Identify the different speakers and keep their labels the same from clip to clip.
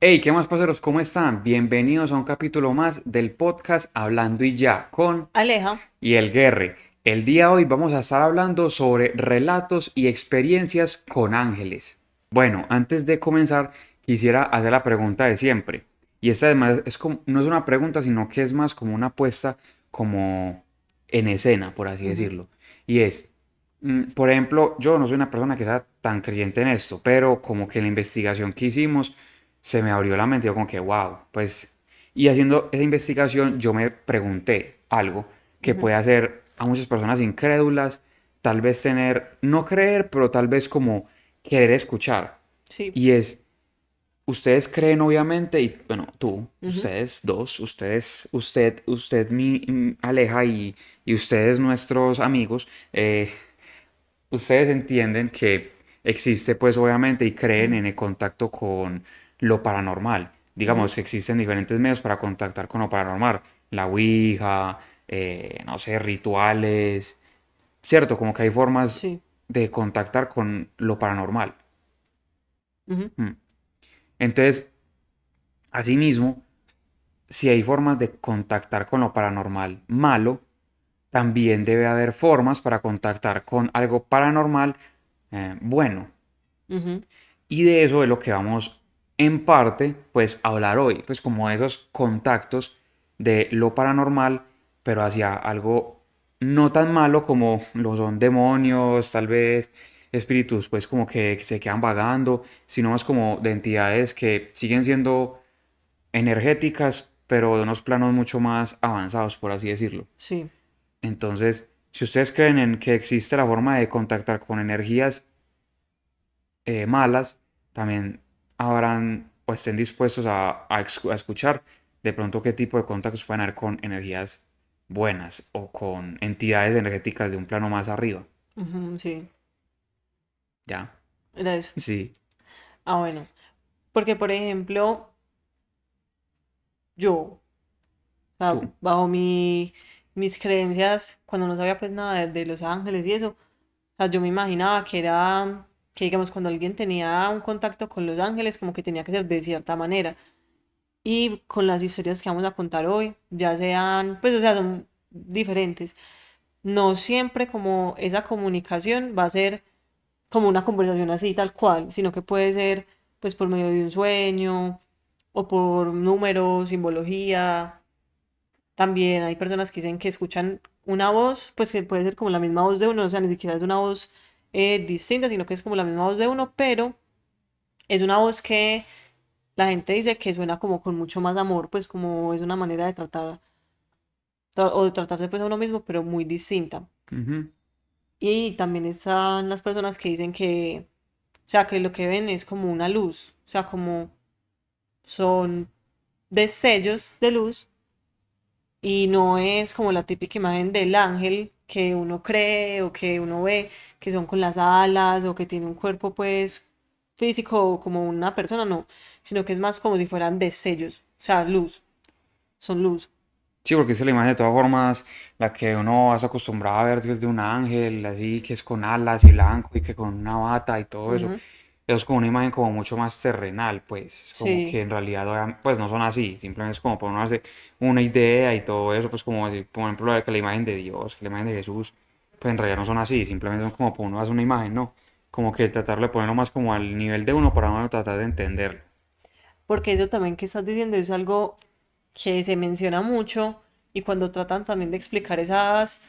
Speaker 1: Hey, ¿qué más, parceros? ¿Cómo están? Bienvenidos a un capítulo más del podcast Hablando y Ya con
Speaker 2: Aleja.
Speaker 1: y el Guerre. El día de hoy vamos a estar hablando sobre relatos y experiencias con ángeles. Bueno, antes de comenzar, quisiera hacer la pregunta de siempre. Y esta además no es una pregunta, sino que es más como una apuesta como en escena, por así
Speaker 2: Ujú.
Speaker 1: decirlo. Y es, por ejemplo, yo no soy una persona que sea tan creyente en esto, pero como que en la investigación que hicimos se me abrió la mente, yo como que, wow, pues, y haciendo esa investigación yo me pregunté algo que
Speaker 2: Ujú.
Speaker 1: puede hacer a muchas personas incrédulas, tal vez tener, no creer, pero tal vez como querer escuchar.
Speaker 2: Sí.
Speaker 1: Y es, ustedes creen obviamente, y bueno, tú,
Speaker 2: Ujú.
Speaker 1: ustedes dos, usted mi Aleja y ustedes nuestros amigos, ustedes entienden que existe pues obviamente y creen
Speaker 2: Ujú.
Speaker 1: en el contacto con lo paranormal.
Speaker 2: Ujú.
Speaker 1: Digamos que existen diferentes medios para contactar con lo paranormal. La Ouija, no sé, rituales. Cierto, como que hay formas
Speaker 2: Sí.
Speaker 1: de contactar con lo paranormal.
Speaker 2: Ujú.
Speaker 1: Mm. Entonces, asimismo, si hay formas de contactar con lo paranormal malo, también debe haber formas para contactar con algo paranormal bueno.
Speaker 2: Ujú.
Speaker 1: Y de eso es lo que vamos en parte pues a hablar hoy, pues como esos contactos de lo paranormal, pero hacia algo no tan malo como lo son demonios, tal vez espíritus pues como que se quedan vagando, sino más como de entidades que siguen siendo energéticas, pero de unos planos mucho más avanzados, por así decirlo.
Speaker 2: Sí.
Speaker 1: Entonces, si ustedes creen en que existe la forma de contactar con energías malas, también habrán o estén dispuestos a escuchar de pronto qué tipo de contactos pueden haber con energías buenas o con entidades energéticas de un plano más arriba.
Speaker 2: Ujú. Sí.
Speaker 1: ¿Ya?
Speaker 2: Era eso.
Speaker 1: Sí.
Speaker 2: Ah, bueno. Porque, por ejemplo, yo, o sea,
Speaker 1: Tú.
Speaker 2: bajo mis creencias, cuando no sabía pues nada de Los Ángeles y eso, o sea, yo me imaginaba que era, que digamos, cuando alguien tenía un contacto con Los Ángeles, como que tenía que ser de cierta manera. Y con las historias que vamos a contar hoy, ya sean, pues, o sea, son diferentes. No siempre como esa comunicación va a ser como una conversación así tal cual, sino que puede ser pues por medio de un sueño o por números, simbología. También hay personas que dicen que escuchan una voz, pues que puede ser como la misma voz de uno, o sea, ni siquiera es una voz distinta, sino que es como la misma voz de uno, pero es una voz que la gente dice que suena como con mucho más amor, pues como es una manera de tratar o de tratarse pues a uno mismo, pero muy distinta.
Speaker 1: Ujú.
Speaker 2: Y también están las personas que dicen que, o sea, que lo que ven es como una luz, o sea, como son destellos de luz y no es como la típica imagen del ángel que uno cree o que uno ve, que son con las alas o que tiene un cuerpo pues físico como una persona, no, sino que es más como si fueran destellos, o sea, luz, son luz.
Speaker 1: Sí, porque es que la imagen de todas formas, la que uno es acostumbrado a ver desde un ángel, así que es con alas y blanco y que con una bata y todo eso.
Speaker 2: Ujú.
Speaker 1: Es como una imagen como mucho más terrenal, pues, es como
Speaker 2: Sí.
Speaker 1: que en realidad, pues no son así, simplemente es como para uno hacer una idea y todo eso, pues como decir, por ejemplo, que la imagen de Dios, que la imagen de Jesús, pues en realidad no son así, simplemente son como para uno hacer una imagen, ¿no? Como que tratar de ponerlo más como al nivel de uno para uno tratar de entenderlo.
Speaker 2: Porque eso también que estás diciendo es algo que se menciona mucho y cuando tratan también de explicar esas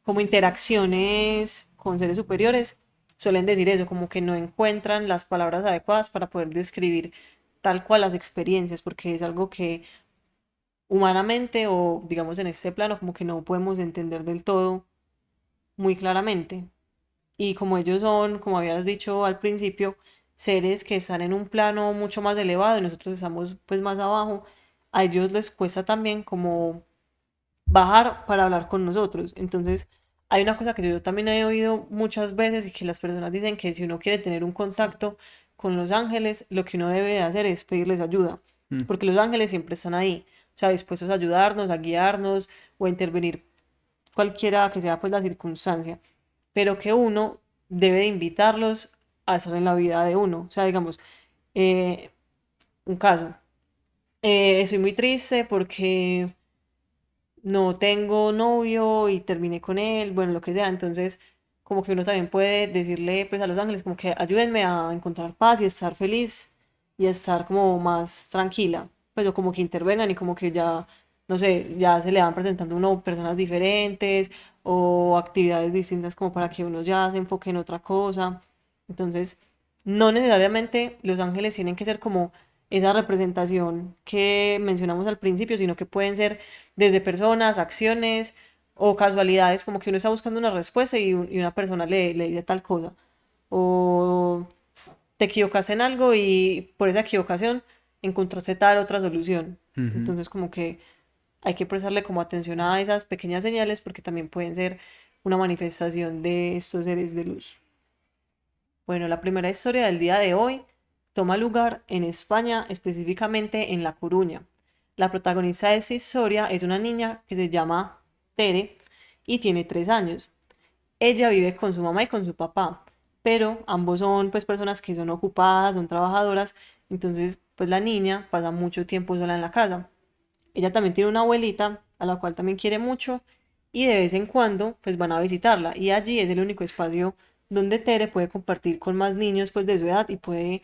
Speaker 2: como interacciones con seres superiores, suelen decir eso, como que no encuentran las palabras adecuadas para poder describir tal cual las experiencias, porque es algo que humanamente o digamos en este plano como que no podemos entender del todo muy claramente. Y como ellos son, como habías dicho al principio, seres que están en un plano mucho más elevado y nosotros estamos pues más abajo, a ellos les cuesta también como bajar para hablar con nosotros. Entonces, hay una cosa que yo también he oído muchas veces y que las personas dicen que si uno quiere tener un contacto con los ángeles, lo que uno debe de hacer es pedirles ayuda,
Speaker 1: Mm.
Speaker 2: porque los ángeles siempre están ahí, o sea, dispuestos a ayudarnos, a guiarnos o a intervenir cualquiera que sea pues la circunstancia, pero que uno debe de invitarlos a estar en la vida de uno. O sea, digamos, eh, un caso. Estoy muy triste porque no tengo novio y terminé con él, bueno, lo que sea. Entonces, como que uno también puede decirle pues a los ángeles como que ayúdenme a encontrar paz y estar feliz y estar como más tranquila. Pues o como que intervengan y como que ya, no sé, ya se le van presentando a uno personas diferentes o actividades distintas como para que uno ya se enfoque en otra cosa. Entonces, no necesariamente los ángeles tienen que ser como esa representación que mencionamos al principio, sino que pueden ser desde personas, acciones o casualidades, como que uno está buscando una respuesta y una persona le dice tal cosa. O te equivocaste en algo y por esa equivocación encontraste tal otra solución.
Speaker 1: Ujú.
Speaker 2: Entonces como que hay que prestarle como atención a esas pequeñas señales porque también pueden ser una manifestación de estos seres de luz. Bueno, la primera historia del día de hoy toma lugar en España, específicamente en La Coruña. La protagonista de esta historia es una niña que se llama Tere y tiene 3 años. Ella vive con su mamá y con su papá, pero ambos son pues personas que son ocupadas, son trabajadoras, entonces pues la niña pasa mucho tiempo sola en la casa. Ella también tiene una abuelita a la cual también quiere mucho y de vez en cuando pues van a visitarla y allí es el único espacio donde Tere puede compartir con más niños pues de su edad y puede,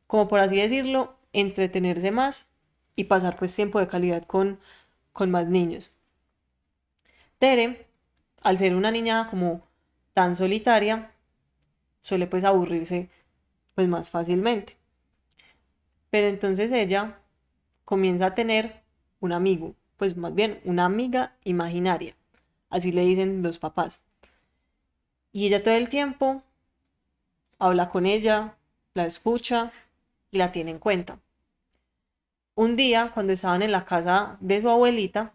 Speaker 2: como por así decirlo, entretenerse más y pasar pues tiempo de calidad con más niños. Tere, al ser una niña como tan solitaria, suele pues aburrirse pues más fácilmente. Pero entonces ella comienza a tener un amigo, pues más bien una amiga imaginaria, así le dicen los papás. Y ella todo el tiempo habla con ella, la escucha y la tiene en cuenta. Un día, cuando estaban en la casa de su abuelita,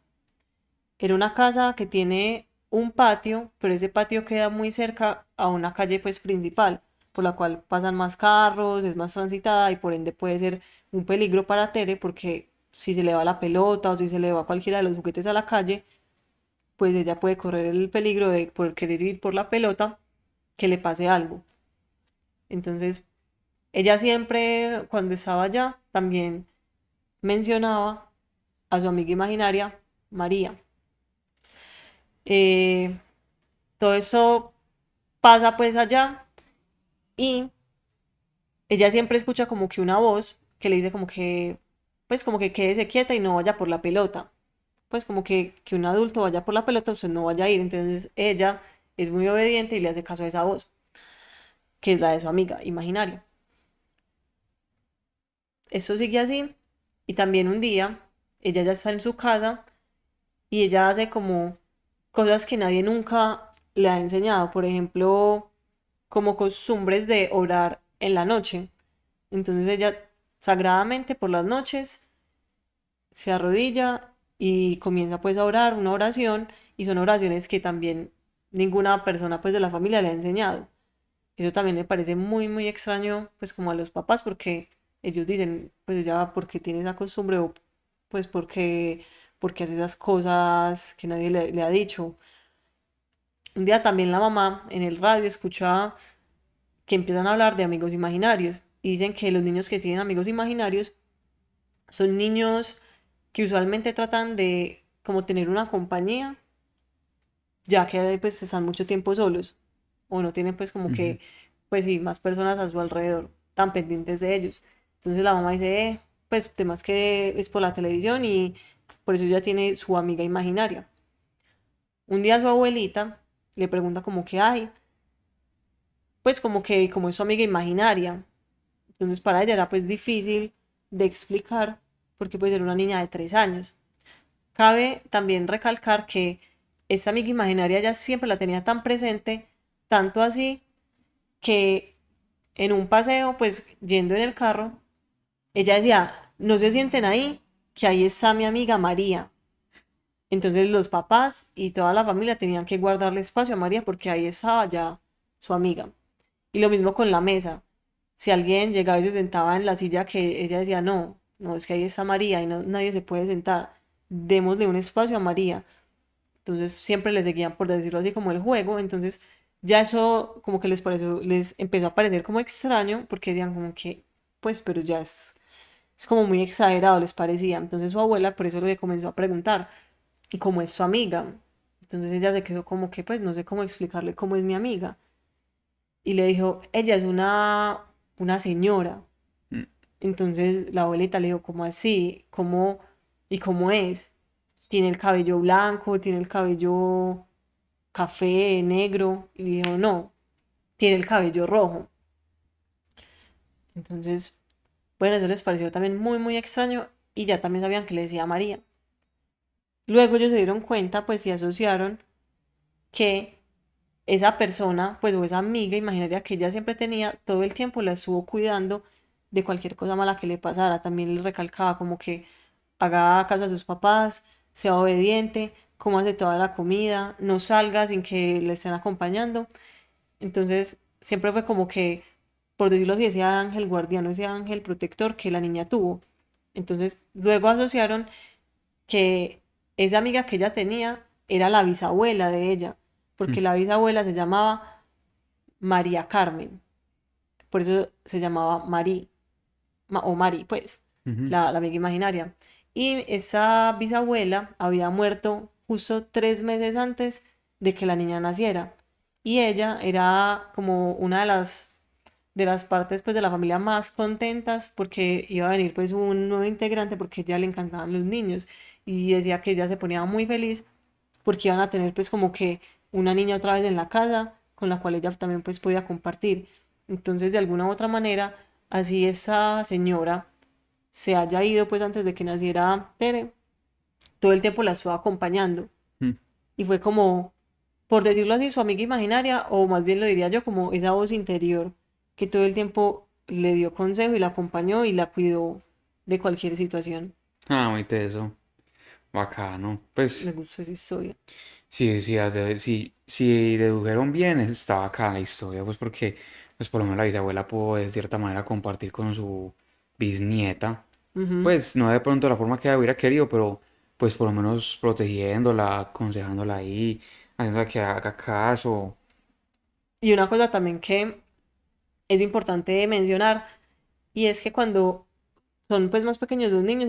Speaker 2: era una casa que tiene un patio, pero ese patio queda muy cerca a una calle pues principal, por la cual pasan más carros, es más transitada y por ende puede ser un peligro para Tere porque si se le va la pelota o si se le va cualquiera de los juguetes a la calle, pues ella puede correr el peligro de por querer ir por la pelota que le pase algo. Entonces, ella siempre cuando estaba allá también mencionaba a su amiga imaginaria María. Eh, Todo eso pasa pues allá y ella siempre escucha como que una voz que le dice como que, pues como que quédese quieta y no vaya por la pelota. Pues como que un adulto vaya por la pelota, usted no vaya a ir. Entonces ella es muy obediente y le hace caso a esa voz, que es la de su amiga imaginaria. Esto sigue así y también un día ella ya está en su casa y ella hace como cosas que nadie nunca le ha enseñado. Por ejemplo, como costumbres de orar en la noche. Entonces ella sagradamente por las noches se arrodilla y comienza pues a orar una oración y son oraciones que también ninguna persona pues de la familia le ha enseñado. Eso también le parece muy muy extraño pues como a los papás porque ellos dicen pues ella porque tiene esa costumbre o pues porque hace esas cosas que nadie le ha dicho. Un día también la mamá en el radio escucha que empiezan a hablar de amigos imaginarios y dicen que los niños que tienen amigos imaginarios son niños que usualmente tratan de como tener una compañía, ya que pues están mucho tiempo solos o no tienen pues como
Speaker 1: Ujú.
Speaker 2: que pues sí, más personas a su alrededor tan pendientes de ellos. Entonces la mamá dice, pues temas que es por la televisión y por eso ya tiene su amiga imaginaria. Un día su abuelita le pregunta como que hay, pues como que como es su amiga imaginaria. Entonces para ella era pues difícil de explicar porque pues era una niña de 3 años. Cabe también recalcar que esta amiga imaginaria ella siempre la tenía tan presente, tanto así que en un paseo, pues yendo en el carro, ella decía, no se sienten ahí, que ahí está mi amiga María. Entonces los papás y toda la familia tenían que guardarle espacio a María porque ahí estaba ya su amiga. Y lo mismo con la mesa. Si alguien llegaba y se sentaba en la silla que ella decía, no, no, es que ahí está María y no, nadie se puede sentar, démosle un espacio a María. Entonces siempre le seguían, por decirlo así, como el juego. Entonces ya eso como que les pareció, les empezó a parecer como extraño porque decían como que, pues, pero ya es, es como muy exagerado, les parecía. Entonces su abuela por eso le comenzó a preguntar, ¿y cómo es su amiga? Entonces ella se quedó como que, pues no sé cómo explicarle cómo es mi amiga. Y le dijo, ella es una señora.
Speaker 1: Mm.
Speaker 2: Entonces la abuelita le dijo, ¿cómo así? ¿Cómo y cómo es? Tiene el cabello blanco, tiene el cabello café, negro. Y dijo, no, tiene el cabello rojo. Entonces, bueno, eso les pareció también muy, muy extraño y ya también sabían que le decía María. Luego ellos se dieron cuenta, pues, y asociaron que esa persona, pues, o esa amiga imaginaria que ella siempre tenía, todo el tiempo la estuvo cuidando de cualquier cosa mala que le pasara. También les recalcaba como que haga caso a sus papás, sea obediente, coma de toda la comida, no salga sin que le estén acompañando. Entonces, siempre fue como que, por decirlo así, ese ángel guardián, ese ángel protector que la niña tuvo. Entonces, luego asociaron que esa amiga que ella tenía era la bisabuela de ella, porque la bisabuela se llamaba María Carmen, por eso se llamaba Marí, o Mari, pues,
Speaker 1: Ujú.
Speaker 2: la amiga imaginaria. Y esa bisabuela había muerto justo 3 meses antes de que la niña naciera. Y ella era como una de las partes pues de la familia más contentas porque iba a venir pues un nuevo integrante porque a ella le encantaban los niños y decía que ella se ponía muy feliz porque iban a tener pues como que una niña otra vez en la casa con la cual ella también pues podía compartir. Entonces de alguna u otra manera así esa señora se haya ido pues antes de que naciera Tere, todo el tiempo la estuvo acompañando
Speaker 1: Mm.
Speaker 2: y fue como, por decirlo así, su amiga imaginaria, o más bien lo diría yo como esa voz interior que todo el tiempo le dio consejo y la acompañó y la cuidó de cualquier situación.
Speaker 1: Ah, muy teso. Bacano.
Speaker 2: Me
Speaker 1: Pues
Speaker 2: gustó esa historia.
Speaker 1: sí, sí, si dedujeron bien, está bacana la historia, pues porque pues por lo menos la bisabuela pudo de cierta manera compartir con su bisnieta.
Speaker 2: Ujú.
Speaker 1: Pues no de pronto la forma que ella hubiera querido, pero pues por lo menos protegiéndola, aconsejándola ahí, haciéndola que haga caso.
Speaker 2: Y una cosa también que es importante mencionar, y es que cuando son pues más pequeños los niños,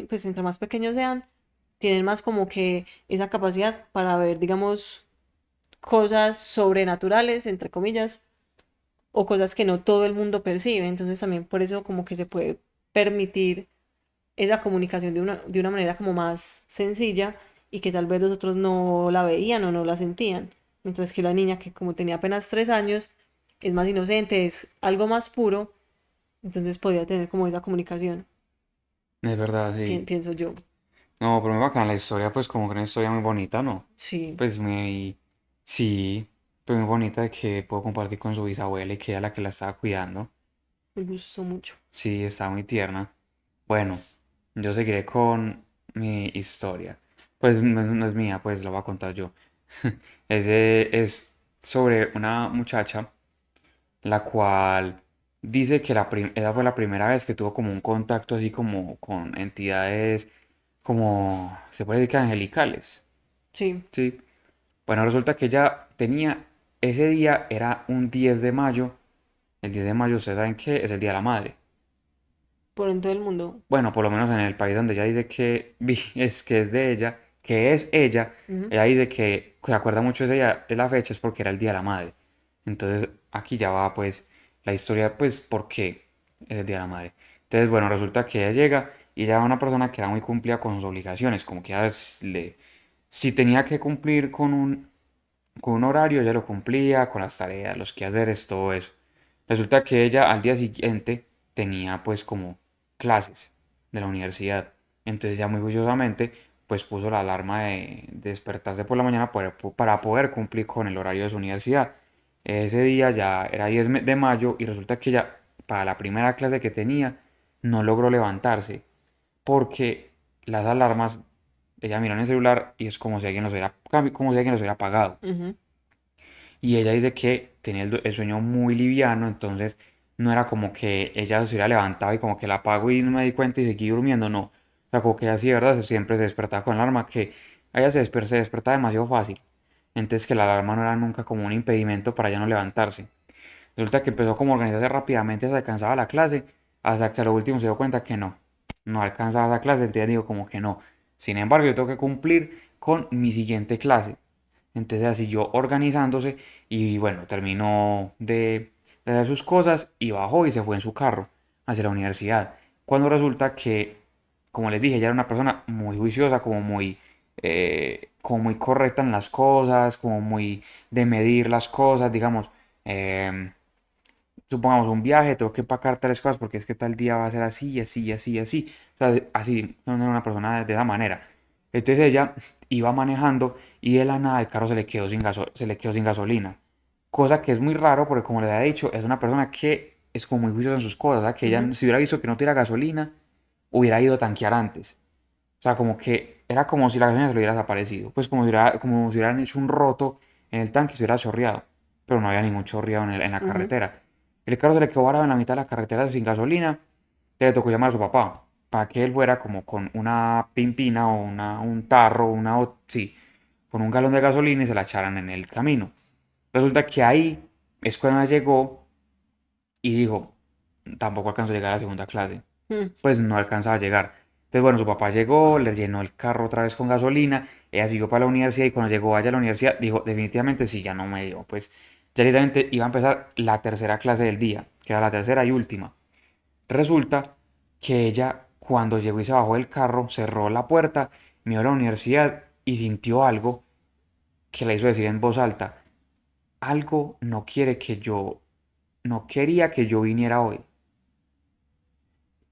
Speaker 2: pues entre más pequeños sean, tienen más como que esa capacidad para ver, digamos, cosas sobrenaturales, entre comillas, o cosas que no todo el mundo percibe. Entonces también por eso como que se puede permitir esa comunicación de una manera como más sencilla y que tal vez los otros no la veían o no la sentían. Mientras que la niña que como tenía apenas 3 años es más inocente, es algo más puro, entonces podía tener como esa comunicación,
Speaker 1: Es verdad, sí.
Speaker 2: pienso yo.
Speaker 1: No, pero muy bacana la historia, pues como que una historia muy bonita, ¿no?
Speaker 2: Sí,
Speaker 1: Pues muy, sí, pues muy bonita de que puedo compartir con su bisabuela y que ella la que la estaba cuidando.
Speaker 2: me gustó mucho.
Speaker 1: Sí, está muy tierna. Bueno, yo seguiré con mi historia. Pues no es mía, pues la voy a contar yo. Es sobre una muchacha la cual dice que esa fue la primera vez que tuvo como un contacto así como con entidades como, se puede decir que angelicales.
Speaker 2: Sí,
Speaker 1: Sí. Bueno, resulta que ella tenía, ese día era un 10 de mayo. El 10 de mayo, ¿ustedes saben qué? Es el Día de la Madre.
Speaker 2: por en todo el mundo.
Speaker 1: Bueno, por lo menos en el país donde ella dice que es que es de ella, que es ella,
Speaker 2: Ujú.
Speaker 1: ella dice que se acuerda mucho de ella, de la fecha, es porque era el Día de la Madre. Entonces, aquí ya va pues la historia, pues, por qué es el Día de la Madre. Entonces, bueno, resulta que ella llega y ella era una persona que era muy cumplida con sus obligaciones, como que ella si tenía que cumplir con un horario, ella lo cumplía, con las tareas, los quehaceres, todo eso. Resulta que ella al día siguiente tenía pues como clases de la universidad. Entonces ya muy juiciosamente pues puso la alarma de despertarse por la mañana para poder cumplir con el horario de su universidad. Ese día ya era 10 de mayo y resulta que ella para la primera clase que tenía no logró levantarse porque las alarmas, ella miró en el celular y es como si alguien como si alguien los hubiera apagado.
Speaker 2: Ujú.
Speaker 1: Y ella dice que tenía el sueño muy liviano, entonces no era como que ella se hubiera levantado y como que la apagó y no me di cuenta y seguí durmiendo, no. O sea, como que ella sí, de verdad, siempre se despertaba con la alarma, que ella se despertaba demasiado fácil. Entonces que la alarma no era nunca como un impedimento para ella no levantarse. Resulta que empezó como a organizarse rápidamente, se alcanzaba la clase, hasta que a lo último se dio cuenta que no alcanzaba esa clase, entonces digo como que no. Sin embargo, yo tengo que cumplir con mi siguiente clase. Entonces así yo organizándose y bueno, terminó de hacer sus cosas y bajó y se fue en su carro hacia la universidad. Cuando resulta que, como les dije, ella era una persona muy juiciosa, como muy correcta en las cosas, como muy de medir las cosas, digamos. em, Supongamos un viaje, tengo que empacar tres cosas porque es que tal día va a ser así, así, así, así. O sea, así, no era una persona de esa manera. Entonces ella iba manejando y de la nada el carro se le quedó sin gasolina. Cosa que es muy raro porque como le había dicho, es una persona que es como muy juiciosa en sus cosas, ¿verdad? Que ella
Speaker 2: Ujú,
Speaker 1: si hubiera visto que no tuviera gasolina, hubiera ido a tanquear antes. O sea, como que era como si la gasolina se le hubiera desaparecido. Pues como si hubieran hecho un roto en el tanque y se hubiera chorreado. Pero no había ningún chorreado en la
Speaker 2: ujú.
Speaker 1: carretera. El carro se le quedó varado en la mitad de la carretera sin gasolina. Le tocó llamar a su papá para que él fuera como con una pimpina o un tarro, sí, con un galón de gasolina y se la echaran en el camino. Resulta que ahí es cuando ella llegó y dijo, tampoco alcanzó a llegar a la segunda clase.
Speaker 2: Mm.
Speaker 1: Pues no alcanzaba a llegar. Entonces, bueno, su papá llegó, le llenó el carro otra vez con gasolina, ella siguió para la universidad y cuando llegó allá a la universidad dijo, definitivamente sí, ya no me dio. Pues ya literalmente iba a empezar la tercera clase del día, que era la tercera y última. Resulta que ella, cuando llegó y se bajó del carro, cerró la puerta, miró a la universidad y sintió algo que le hizo decir en voz alta, algo no quería que yo viniera hoy.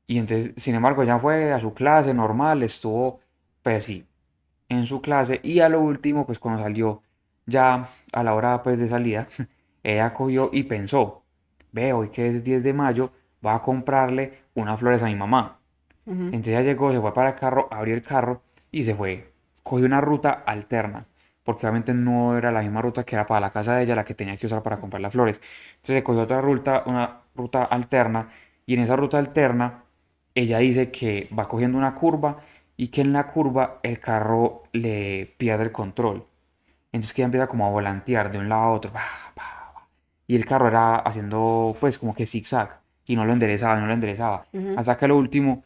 Speaker 1: Y entonces, sin embargo, ella fue a su clase normal, estuvo, pues sí, en su clase y a lo último, pues cuando salió ya a la hora pues de salida, ella cogió y pensó, ve, hoy que es 10 de mayo, va a comprarle unas flores a mi mamá.
Speaker 2: Ujú,
Speaker 1: Entonces ella llegó, se fue para el carro, abrió el carro y se fue. Cogió una ruta alterna, porque obviamente no era la misma ruta que era para la casa de ella, la que tenía que usar para comprar las flores. Entonces se cogió otra ruta, una ruta alterna, y en esa ruta alterna ella dice que va cogiendo una curva y que en la curva el carro le pierde el control. Entonces que ella empieza como a volantear de un lado a otro. Y el carro era haciendo pues como que zigzag y no lo enderezaba, no lo enderezaba.
Speaker 2: ujú.
Speaker 1: Hasta que lo último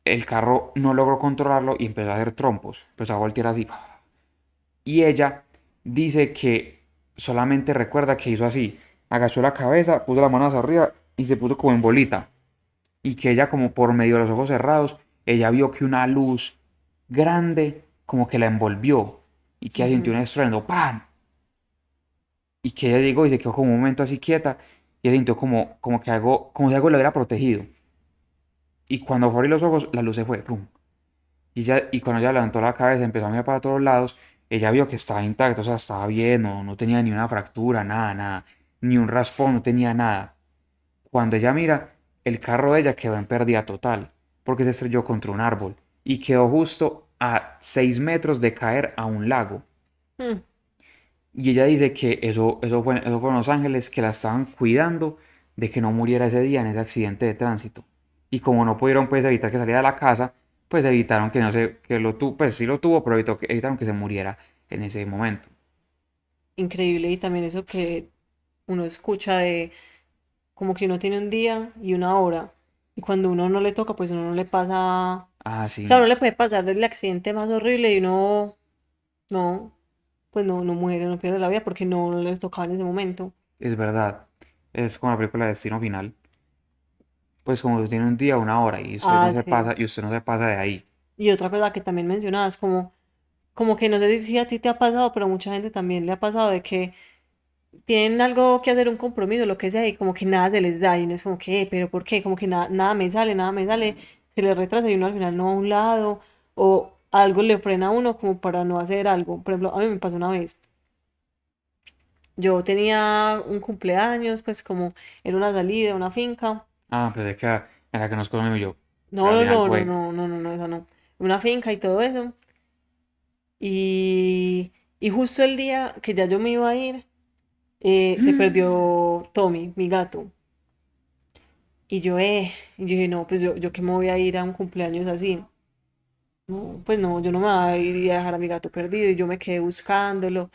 Speaker 1: el carro no logró controlarlo y empezó a hacer trompos, empezó a voltear así. Y ella dice que solamente recuerda que hizo así, agachó la cabeza, puso la mano hacia arriba y se puso como en bolita. Y que ella como por medio de los ojos cerrados, ella vio que una luz grande como que la envolvió y que ella sintió
Speaker 2: Ujú.
Speaker 1: un estruendo, ¡pam! Y que ella llegó y se quedó como un momento así quieta y ella sintió como que algo, como si algo la hubiera protegido. Y cuando fue a abrir los ojos, la luz se fue, ¡pum! Y cuando ella levantó la cabeza, empezó a mirar para todos lados, ella vio que estaba intacto, o sea, estaba bien, no tenía ni una fractura, nada, nada, ni un raspón, no tenía nada. Cuando ella mira, el carro de ella quedó en pérdida total, porque se estrelló contra un árbol y quedó justo a 6 metros de caer a un lago.
Speaker 2: Mm.
Speaker 1: Y ella dice que eso fueron los ángeles que la estaban cuidando de que no muriera ese día en ese accidente de tránsito. Y como no pudieron pues evitar que saliera de la casa, pues evitaron que no se, que lo tuvo, pues sí lo tuvo, pero evitaron que se muriera en ese momento.
Speaker 2: Increíble. Y también eso que uno escucha de como que uno tiene un día y una hora. Y cuando uno no le toca, pues uno no le pasa. O
Speaker 1: Ah,
Speaker 2: sea, a uno
Speaker 1: sí,
Speaker 2: le puede pasar el accidente más horrible y uno no, pues no muere, no pierde la vida porque no le tocaba en ese momento.
Speaker 1: es verdad. Es como la película de Destino Final. Pues como que tiene un día, una hora, y usted no
Speaker 2: Ah,
Speaker 1: se
Speaker 2: sí.
Speaker 1: pasa, y usted no se pasa de ahí.
Speaker 2: Y otra cosa que también mencionabas, como que no sé si a ti te ha pasado, pero a mucha gente también le ha pasado de que tienen algo que hacer, un compromiso, lo que sea, y como que nada se les da, y uno es como que, pero ¿por qué? Como que nada nada me sale, se le retrasa y uno al final no va a un lado, o algo le frena a uno como para no hacer algo. Por ejemplo, a mí me pasó una vez, yo tenía un cumpleaños, pues como era una salida, una finca,
Speaker 1: Ah, pues de que en la que nos conocimos yo,
Speaker 2: no,
Speaker 1: pero al
Speaker 2: no,
Speaker 1: final
Speaker 2: no, no,
Speaker 1: fue.
Speaker 2: no, no, no, no, esa no, una finca y todo eso, y, y justo el día que ya yo me iba a ir, se perdió Tommy, mi gato. Y yo dije, no, pues yo que me voy a ir a un cumpleaños así. No, pues no, yo no me voy a ir y a dejar a mi gato perdido. Y yo me quedé buscándolo.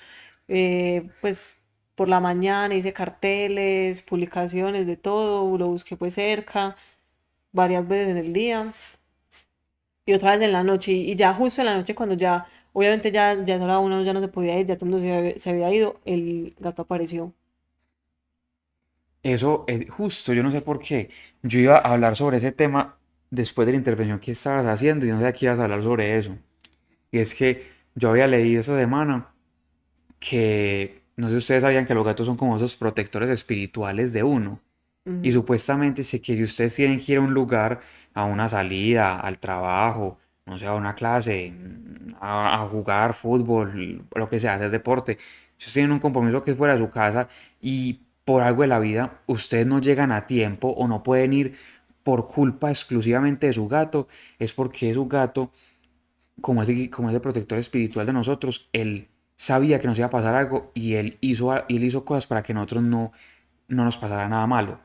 Speaker 2: Pues por la mañana hice carteles, publicaciones de todo, lo busqué pues cerca. varias veces en el día y otra vez en la noche. Y ya justo en la noche cuando ya, obviamente ya esa hora uno ya no se podía ir, ya todo el mundo se había ido, el gato apareció.
Speaker 1: Eso es justo, yo no sé por qué. Yo iba a hablar sobre ese tema después de la intervención que estabas haciendo y no sé qué ibas a hablar sobre eso. Y es que yo había leído esta semana que, no sé si ustedes sabían que los gatos son como esos protectores espirituales de uno. Y
Speaker 2: Ujú.
Speaker 1: supuestamente sé que si ustedes tienen que ir a un lugar, a una salida, al trabajo, no sé, a una clase, a jugar fútbol, lo que sea, hacer deporte, si ustedes tienen un compromiso que es fuera de su casa y por algo de la vida ustedes no llegan a tiempo o no pueden ir por culpa exclusivamente de su gato, es porque su gato, como ese protector espiritual de nosotros, él sabía que nos iba a pasar algo y él hizo cosas para que nosotros no nos pasara nada malo.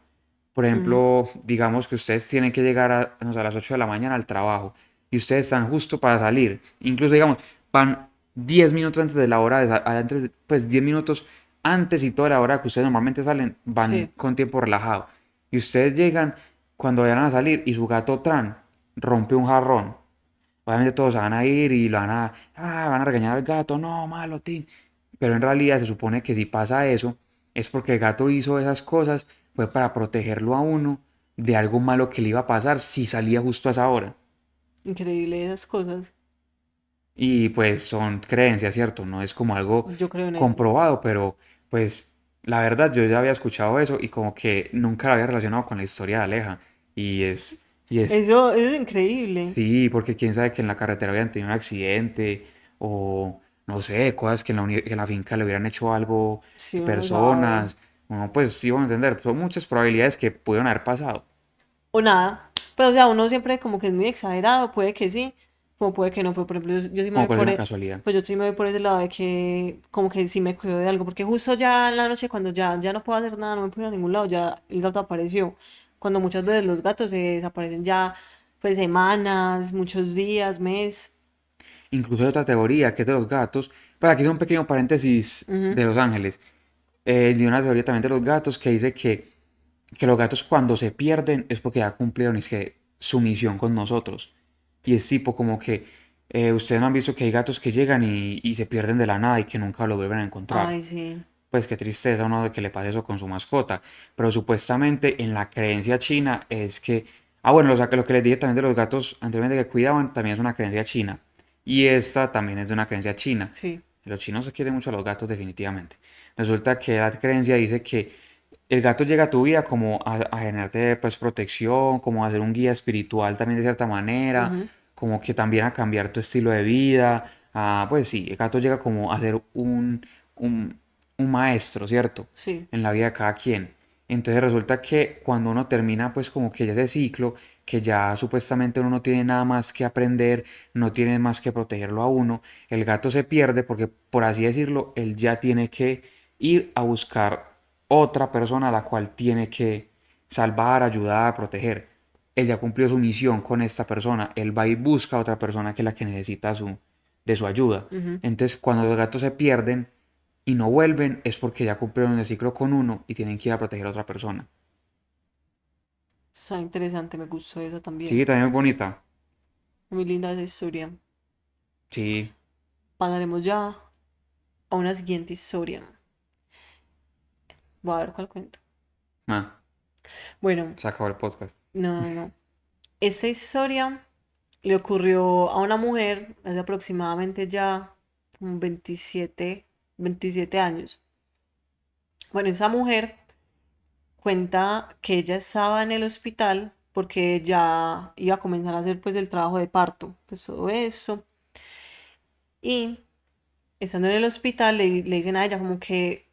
Speaker 1: Por
Speaker 2: Ujú.
Speaker 1: ejemplo, digamos que ustedes tienen que llegar no sé, a las 8 de la mañana al trabajo y ustedes están justo para salir. Incluso, digamos, van 10 minutos antes de la hora pues 10 minutos antes y toda la hora que ustedes normalmente salen, van
Speaker 2: Sí.
Speaker 1: con tiempo relajado. Y ustedes llegan cuando vayan a salir y su gato Tran rompe un jarrón. Obviamente todos se van a ir y van a regañar al gato, no, malo, Tim. Pero en realidad se supone que si pasa eso, es porque el gato hizo esas cosas, fue para protegerlo a uno de algo malo que le iba a pasar si salía justo a esa hora.
Speaker 2: Increíble esas cosas.
Speaker 1: Y pues son creencias, ¿cierto? No es como algo
Speaker 2: Yo creo en eso.
Speaker 1: comprobado, pero pues la verdad yo ya había escuchado eso y como que nunca lo había relacionado con la historia de Aleja. Y es
Speaker 2: Eso es increíble.
Speaker 1: Sí, porque quién sabe que en la carretera habían tenido un accidente o no sé, cosas que que en la finca le hubieran hecho algo
Speaker 2: Si uno no sabe.
Speaker 1: personas. Uno, pues sí, vamos a entender, son muchas probabilidades que pudieron haber pasado,
Speaker 2: O nada. Pero, o sea, uno siempre como que es muy exagerado, puede que sí, como puede que no. Pero, por ejemplo, yo sí me
Speaker 1: como
Speaker 2: voy
Speaker 1: puede ser
Speaker 2: por,
Speaker 1: una casualidad.
Speaker 2: pues yo sí me voy por ese lado de que como que sí me cuido de algo. Porque justo ya en la noche, cuando ya no puedo hacer nada, no me puedo ir a ningún lado, ya el gato apareció. Cuando muchas veces los gatos se desaparecen ya, pues semanas, muchos días, mes.
Speaker 1: Incluso hay otra teoría que es de los gatos. Pues aquí es un pequeño paréntesis
Speaker 2: Ujú.
Speaker 1: de Los Ángeles. De una teoría también de los gatos que dice que los gatos cuando se pierden es porque ya cumplieron es que, su misión con nosotros. Y es tipo como que ustedes no han visto que hay gatos que llegan y se pierden de la nada y que nunca lo vuelven a encontrar.
Speaker 2: Ay, sí.
Speaker 1: Pues qué tristeza uno de que le pase eso con su mascota. Pero supuestamente en la creencia china es que... Ah, bueno, lo que les dije también de los gatos anteriormente que cuidaban también es una creencia china. Y esta también es de una creencia china.
Speaker 2: Sí.
Speaker 1: Los chinos se quieren mucho a los gatos definitivamente. Resulta que la creencia dice que el gato llega a tu vida como a generarte pues protección, como a ser un guía espiritual también de cierta manera,
Speaker 2: Ujú.
Speaker 1: como que también a cambiar tu estilo de vida. Pues sí, el gato llega como a ser un, un maestro, ¿cierto?
Speaker 2: Sí.
Speaker 1: En la vida de cada quien. Entonces resulta que cuando uno termina pues como que ya ese ciclo, que ya supuestamente uno no tiene nada más que aprender, no tiene más que protegerlo a uno, el gato se pierde porque por así decirlo, él ya tiene que ir a buscar otra persona a la cual tiene que salvar, ayudar, proteger. Él ya cumplió su misión con esta persona, él va y busca a otra persona que es la que necesita de su ayuda.
Speaker 2: Ujú.
Speaker 1: Entonces, cuando los gatos se pierden y no vuelven, es porque ya cumplieron el ciclo con uno y tienen que ir a proteger a otra persona.
Speaker 2: Está interesante, me gustó esa
Speaker 1: Sí,
Speaker 2: también.
Speaker 1: también es bonita.
Speaker 2: Muy linda esa historia.
Speaker 1: Sí.
Speaker 2: Pasaremos ya a una siguiente historia. Voy a ver cuál cuento.
Speaker 1: Ah,
Speaker 2: Bueno,
Speaker 1: se acabó el podcast.
Speaker 2: no. Esta historia le ocurrió a una mujer hace aproximadamente ya como 27 años. Bueno, esa mujer cuenta que ella estaba en el hospital porque ya iba a comenzar a hacer pues el trabajo de parto, pues todo eso. Y estando en el hospital le dicen a ella como que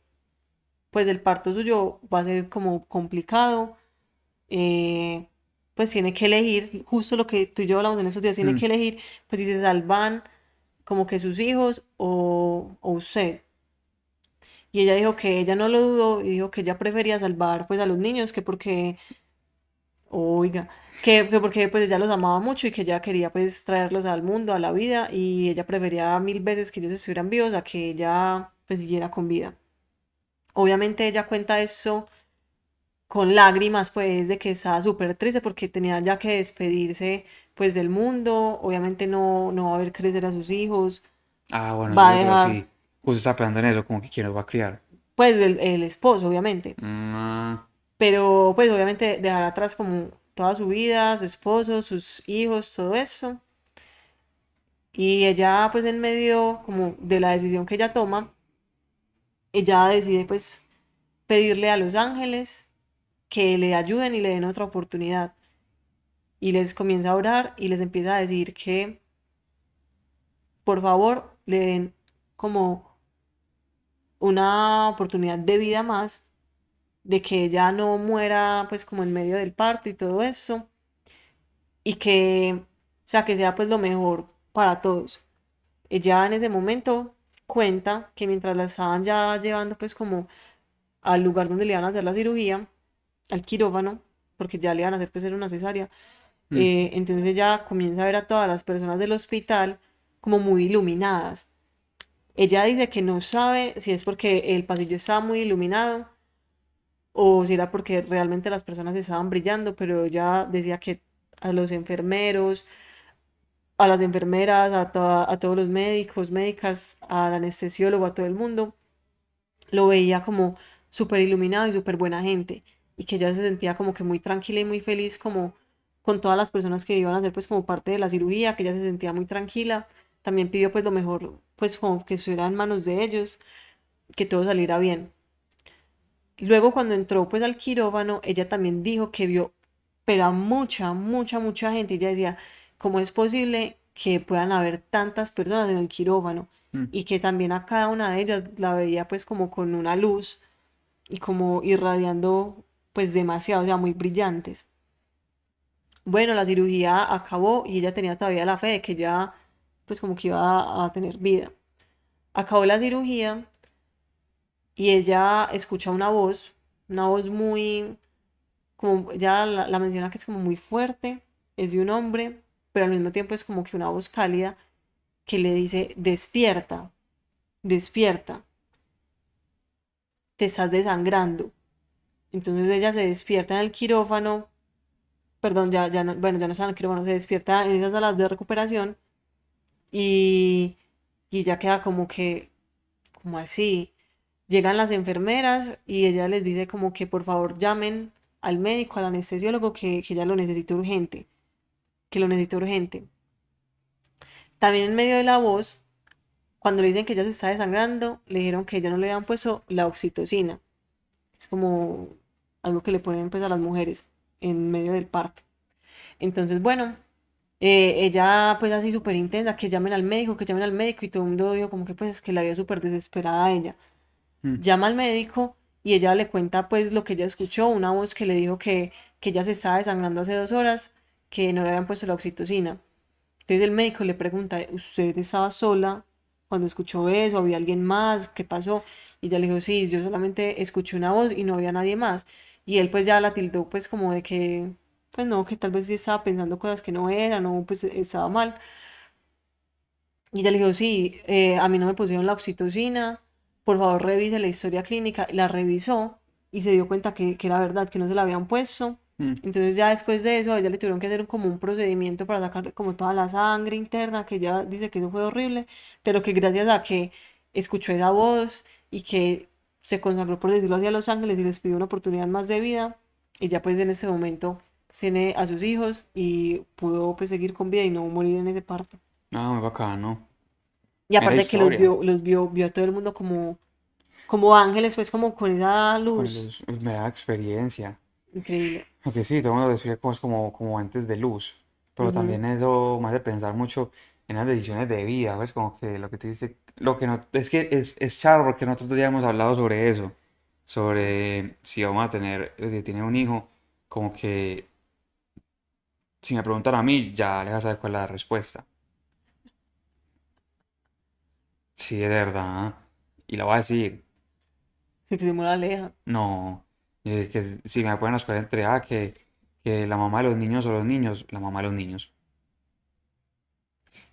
Speaker 2: pues el parto suyo va a ser como complicado, eh, pues tiene que elegir, justo lo que tú y yo hablamos en estos días, tiene
Speaker 1: Mm,
Speaker 2: que elegir pues si se salvan como que sus hijos o usted. Y ella dijo que ella no lo dudó y dijo que ella prefería salvar pues a los niños que porque, oiga, que porque pues ella los amaba mucho y que ella quería pues traerlos al mundo, a la vida y ella prefería mil veces que ellos estuvieran vivos a que ella pues siguiera con vida. Obviamente ella cuenta eso con lágrimas, pues, de que estaba súper triste porque tenía ya que despedirse, pues, del mundo. Obviamente no va a ver crecer a sus hijos,
Speaker 1: Ah, bueno,
Speaker 2: va a
Speaker 1: entonces yo
Speaker 2: dejar,
Speaker 1: sí, justo estaba pensando en eso, como que quién los va a criar.
Speaker 2: pues, el esposo, obviamente.
Speaker 1: Ah,
Speaker 2: Pero, pues, obviamente dejar atrás como toda su vida, su esposo, sus hijos, todo eso. Y ella, pues, en medio como de la decisión que ella toma, ella decide, pues, pedirle a los ángeles que le ayuden y le den otra oportunidad. Y les comienza a orar y les empieza a decir que por favor le den como una oportunidad de vida más, de que ella no muera pues como en medio del parto y todo eso, y que, o sea, que sea pues lo mejor para todos. Ella en ese momento cuenta que mientras la estaban ya llevando pues como al lugar donde le iban a hacer la cirugía, al quirófano, porque ya le iban a hacer pues era una cesárea,
Speaker 1: mm,
Speaker 2: entonces ella comienza a ver a todas las personas del hospital como muy iluminadas. Ella dice que no sabe si es porque el pasillo estaba muy iluminado o si era porque realmente las personas estaban brillando, pero ella decía que a los enfermeros, a las enfermeras, a todos los médicos, médicas, al anestesiólogo, a todo el mundo, lo veía como súper iluminado y súper buena gente y que ella se sentía como que muy tranquila y muy feliz como con todas las personas que iban a hacer pues como parte de la cirugía, que ella se sentía muy tranquila. También pidió pues lo mejor, pues como que estuviera en manos de ellos, que todo saliera bien. Luego cuando entró pues al quirófano, ella también dijo que vio, pero a mucha gente. Y ella decía, ¿cómo es posible que puedan haber tantas personas en el quirófano?
Speaker 1: mm.
Speaker 2: Y que también a cada una de ellas la veía pues como con una luz y como irradiando pues demasiado, o sea, muy brillantes. Bueno, la cirugía acabó y ella tenía todavía la fe de que ya pues como que iba a tener vida. Acabó la cirugía y ella escucha una voz muy, como ya la menciona que es como muy fuerte, es de un hombre, pero al mismo tiempo es como que una voz cálida que le dice, despierta, despierta, te estás desangrando. Entonces ella se despierta en el quirófano, perdón, ya no, bueno, ya no está en el quirófano, se despierta en esas salas de recuperación y, y ella queda como que, como así. Llegan las enfermeras y ella les dice como que por favor llamen al médico, al anestesiólogo, que ya lo necesita urgente, que lo necesita urgente. También en medio de la voz, cuando le dicen que ella se está desangrando, le dijeron que ella no le habían puesto la oxitocina. Es como algo que le ponen pues a las mujeres en medio del parto. Entonces, bueno, ella pues así súper intensa, que llamen al médico y todo el mundo dijo como que pues que la vio súper desesperada a ella.
Speaker 1: Mm.
Speaker 2: Llama al médico y ella le cuenta pues lo que ella escuchó, una voz que le dijo que ella se estaba desangrando hace 2 horas, que no le habían puesto la oxitocina. Entonces el médico le pregunta, ¿usted estaba sola cuando escuchó eso? ¿Había alguien más? ¿Qué pasó? Y ella le dijo, sí, yo solamente escuché una voz y no había nadie más. Y él pues ya la tildó pues como de que, pues no, que tal vez sí estaba pensando cosas que no eran o pues estaba mal. Y ella le dijo, sí, a mí no me pusieron la oxitocina, por favor revise la historia clínica. La revisó y se dio cuenta que era verdad, que no se la habían puesto.
Speaker 1: Mm.
Speaker 2: Entonces ya después de eso, a ella le tuvieron que hacer como un procedimiento para sacarle como toda la sangre interna, que ella dice que eso fue horrible, pero que gracias a que escuchó esa voz y que se consagró, por decirlo así, a los ángeles y les pidió una oportunidad más de vida, ella pues en ese momento pues, tiene a sus hijos y pudo pues seguir con vida y no morir en ese parto.
Speaker 1: Ah, muy bacano.
Speaker 2: Y
Speaker 1: Mera
Speaker 2: aparte que
Speaker 1: historia.
Speaker 2: vio a todo el mundo como ángeles, pues como con esa
Speaker 1: Con
Speaker 2: luz
Speaker 1: los, me da experiencia.
Speaker 2: increíble.
Speaker 1: Aunque sí, todo el mundo describe cosas como entes de luz. Pero
Speaker 2: Ujú.
Speaker 1: también eso me hace pensar mucho en las decisiones de vida, ¿ves? Como que lo que te dice, lo que no, es que es charro porque nosotros ya hemos hablado sobre eso, sobre si vamos a tener, si tiene un hijo, como que si me preguntan a mí, ya les saber cuál es la respuesta. Sí, es de verdad. Y la voy a decir,
Speaker 2: Sí, que se muera Aleja.
Speaker 1: no, que si me pueden escoger entre, que la mamá de los niños o los niños, la mamá de los niños.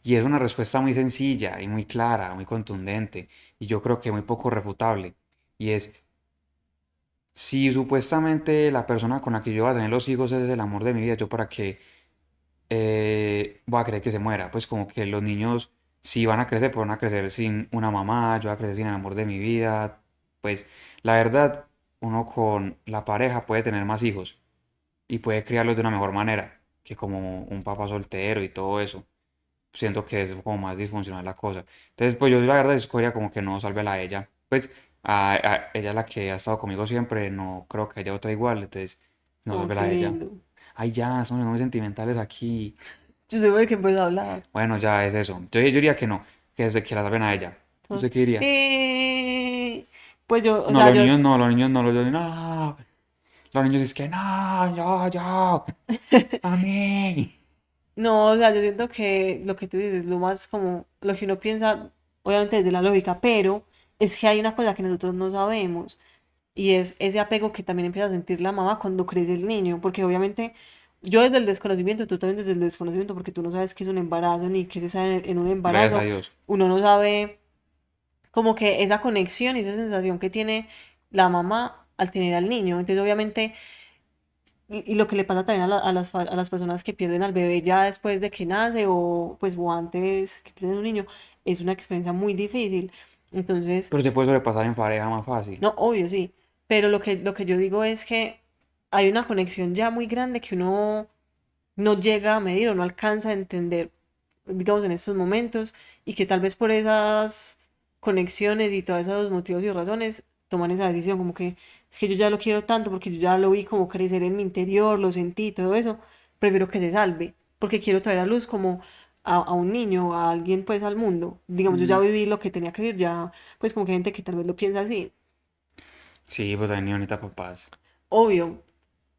Speaker 1: Y es una respuesta muy sencilla y muy clara, muy contundente, y yo creo que muy poco refutable. Y es, si supuestamente la persona con la que yo voy a tener los hijos es el amor de mi vida, yo para qué voy a creer que se muera. Pues como que los niños, si van a crecer, pues van a crecer sin una mamá, yo voy a crecer sin el amor de mi vida. Pues la verdad, uno con la pareja puede tener más hijos y puede criarlos de una mejor manera que como un papá soltero y todo eso. Siento que es como más disfuncional la cosa. Entonces, pues yo la verdad escogería como que no salve a ella. Pues a ella la que ha estado conmigo siempre, no creo que haya otra igual, entonces no
Speaker 2: Oh,
Speaker 1: salve
Speaker 2: qué
Speaker 1: a ella.
Speaker 2: lindo.
Speaker 1: Ay, ya, somos muy sentimentales aquí.
Speaker 2: Yo sé de qué puedes hablar.
Speaker 1: Bueno, ya es eso. Yo diría que no, que la salven a ella. ¿Usted
Speaker 2: Entonces,
Speaker 1: qué diría?
Speaker 2: pues yo, o
Speaker 1: No,
Speaker 2: sea,
Speaker 1: los
Speaker 2: yo,
Speaker 1: niños no, los niños no, los niños no. Los niños es que no, yo, a mí.
Speaker 2: no, o sea, yo siento que lo que tú dices, lo más como, lo que uno piensa, obviamente desde la lógica, pero es que hay una cosa que nosotros no sabemos y es ese apego que también empieza a sentir la mamá cuando crece el niño, porque obviamente yo desde el desconocimiento, tú también desde el desconocimiento, porque tú no sabes qué es un embarazo ni qué se sabe en un
Speaker 1: Gracias a
Speaker 2: embarazo,
Speaker 1: Dios.
Speaker 2: uno no sabe como que esa conexión y esa sensación que tiene la mamá al tener al niño. Entonces, obviamente, y lo que le pasa también a las personas que pierden al bebé ya después de que nace o pues o antes que pierden un niño, es una experiencia muy difícil. Entonces,
Speaker 1: Pero se puede sobrepasar en pareja más fácil.
Speaker 2: no, obvio, sí. Pero lo que yo digo es que hay una conexión ya muy grande que uno no llega a medir o no alcanza a entender, digamos, en estos momentos, y que tal vez por esas conexiones y todos esos motivos y razones toman esa decisión, como que es que yo ya lo quiero tanto porque yo ya lo vi como crecer en mi interior, lo sentí, todo eso, prefiero que se salve, porque quiero traer a luz como a un niño, a alguien pues al mundo. Digamos, yo ya
Speaker 1: Mm,
Speaker 2: viví lo que tenía que vivir, ya pues como que hay gente que tal vez lo piensa así,
Speaker 1: sí, pues también necesita papás.
Speaker 2: obvio,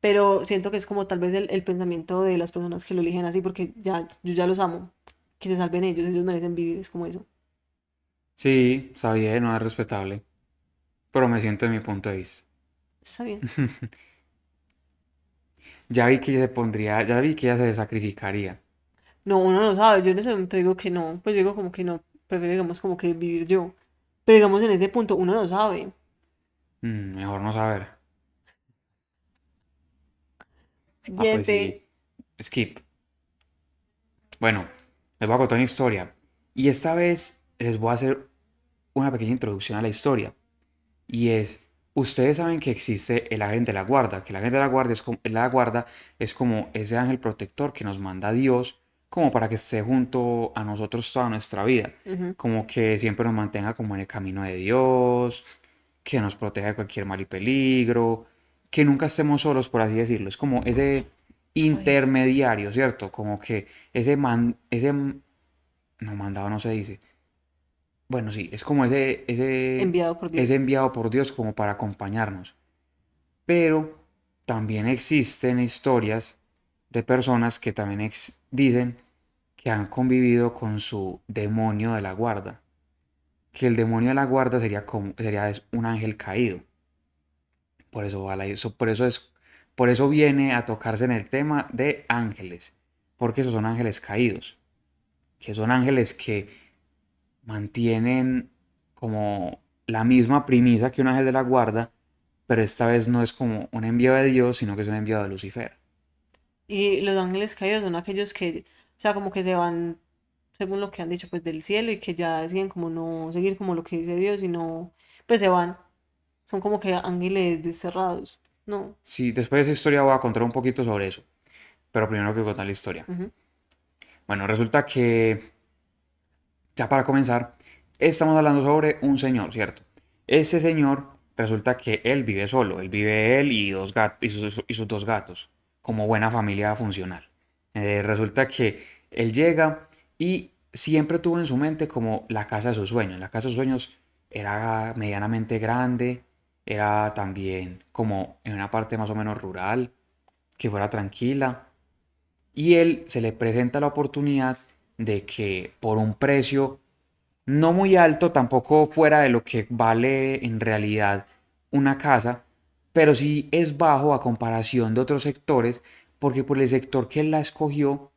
Speaker 2: pero siento que es como tal vez el pensamiento de las personas que lo eligen así, porque ya, yo ya los amo, que se salven ellos merecen vivir, es como eso.
Speaker 1: Sí, está bien, no es respetable. Pero me siento en mi punto de vista.
Speaker 2: Está bien.
Speaker 1: Ya vi que ella se pondría, ya vi que ella se sacrificaría.
Speaker 2: No, uno no sabe, yo en ese momento digo que no, pues yo digo como que no, prefiero digamos como que vivir yo. Pero digamos en ese punto uno no sabe.
Speaker 1: Mejor no saber. Ah, pues
Speaker 2: Siguiente.
Speaker 1: sí. Skip. Bueno, les voy a contar una historia. Y esta vez les voy a hacer una pequeña introducción a la historia. Y es, ustedes saben que existe el ángel de la guarda, que el ángel de la guarda es como ese ángel protector que nos manda Dios como para que esté junto a nosotros toda nuestra vida,
Speaker 2: Ujú.
Speaker 1: como que siempre nos mantenga como en el camino de Dios, que nos proteja de cualquier mal y peligro, que nunca estemos solos, por así decirlo. Es como ese
Speaker 2: Ay,
Speaker 1: intermediario, ¿cierto? Como que no, mandado no se dice. Bueno, sí, es como
Speaker 2: enviado por
Speaker 1: ese
Speaker 2: Dios.
Speaker 1: enviado por Dios como para acompañarnos. Pero también existen historias de personas que también dicen que han convivido con su demonio de la guarda. Que el demonio de la guarda sería un ángel caído. Por eso, por eso viene a tocarse en el tema de ángeles. Porque esos son ángeles caídos. Que son ángeles que mantienen como la misma premisa que un ángel de la guarda, pero esta vez no es como un envío de Dios, sino que es un enviado de Lucifer.
Speaker 2: Y los ángeles caídos son aquellos que, o sea, como que se van, según lo que han dicho, pues del cielo y que ya deciden como no seguir como lo que dice Dios, sino, pues se van. Son como que ángeles desterrados. No.
Speaker 1: Sí, después de esa historia voy a contar un poquito sobre eso, pero primero que contar la historia.
Speaker 2: Ujú.
Speaker 1: Bueno, resulta que, ya para comenzar, estamos hablando sobre un señor, ¿cierto? Ese señor resulta que él vive solo, él vive él y dos gatos, y sus dos gatos, como buena familia funcional. Resulta que él llega y siempre tuvo en su mente como la casa de sus sueños. La casa de sus sueños era medianamente grande, era también como en una parte más o menos rural, que fuera tranquila. Y él se le presenta la oportunidad de que por un precio no muy alto, tampoco fuera de lo que vale en realidad una casa, pero sí es bajo a comparación de otros sectores, porque por el sector que él la escogió,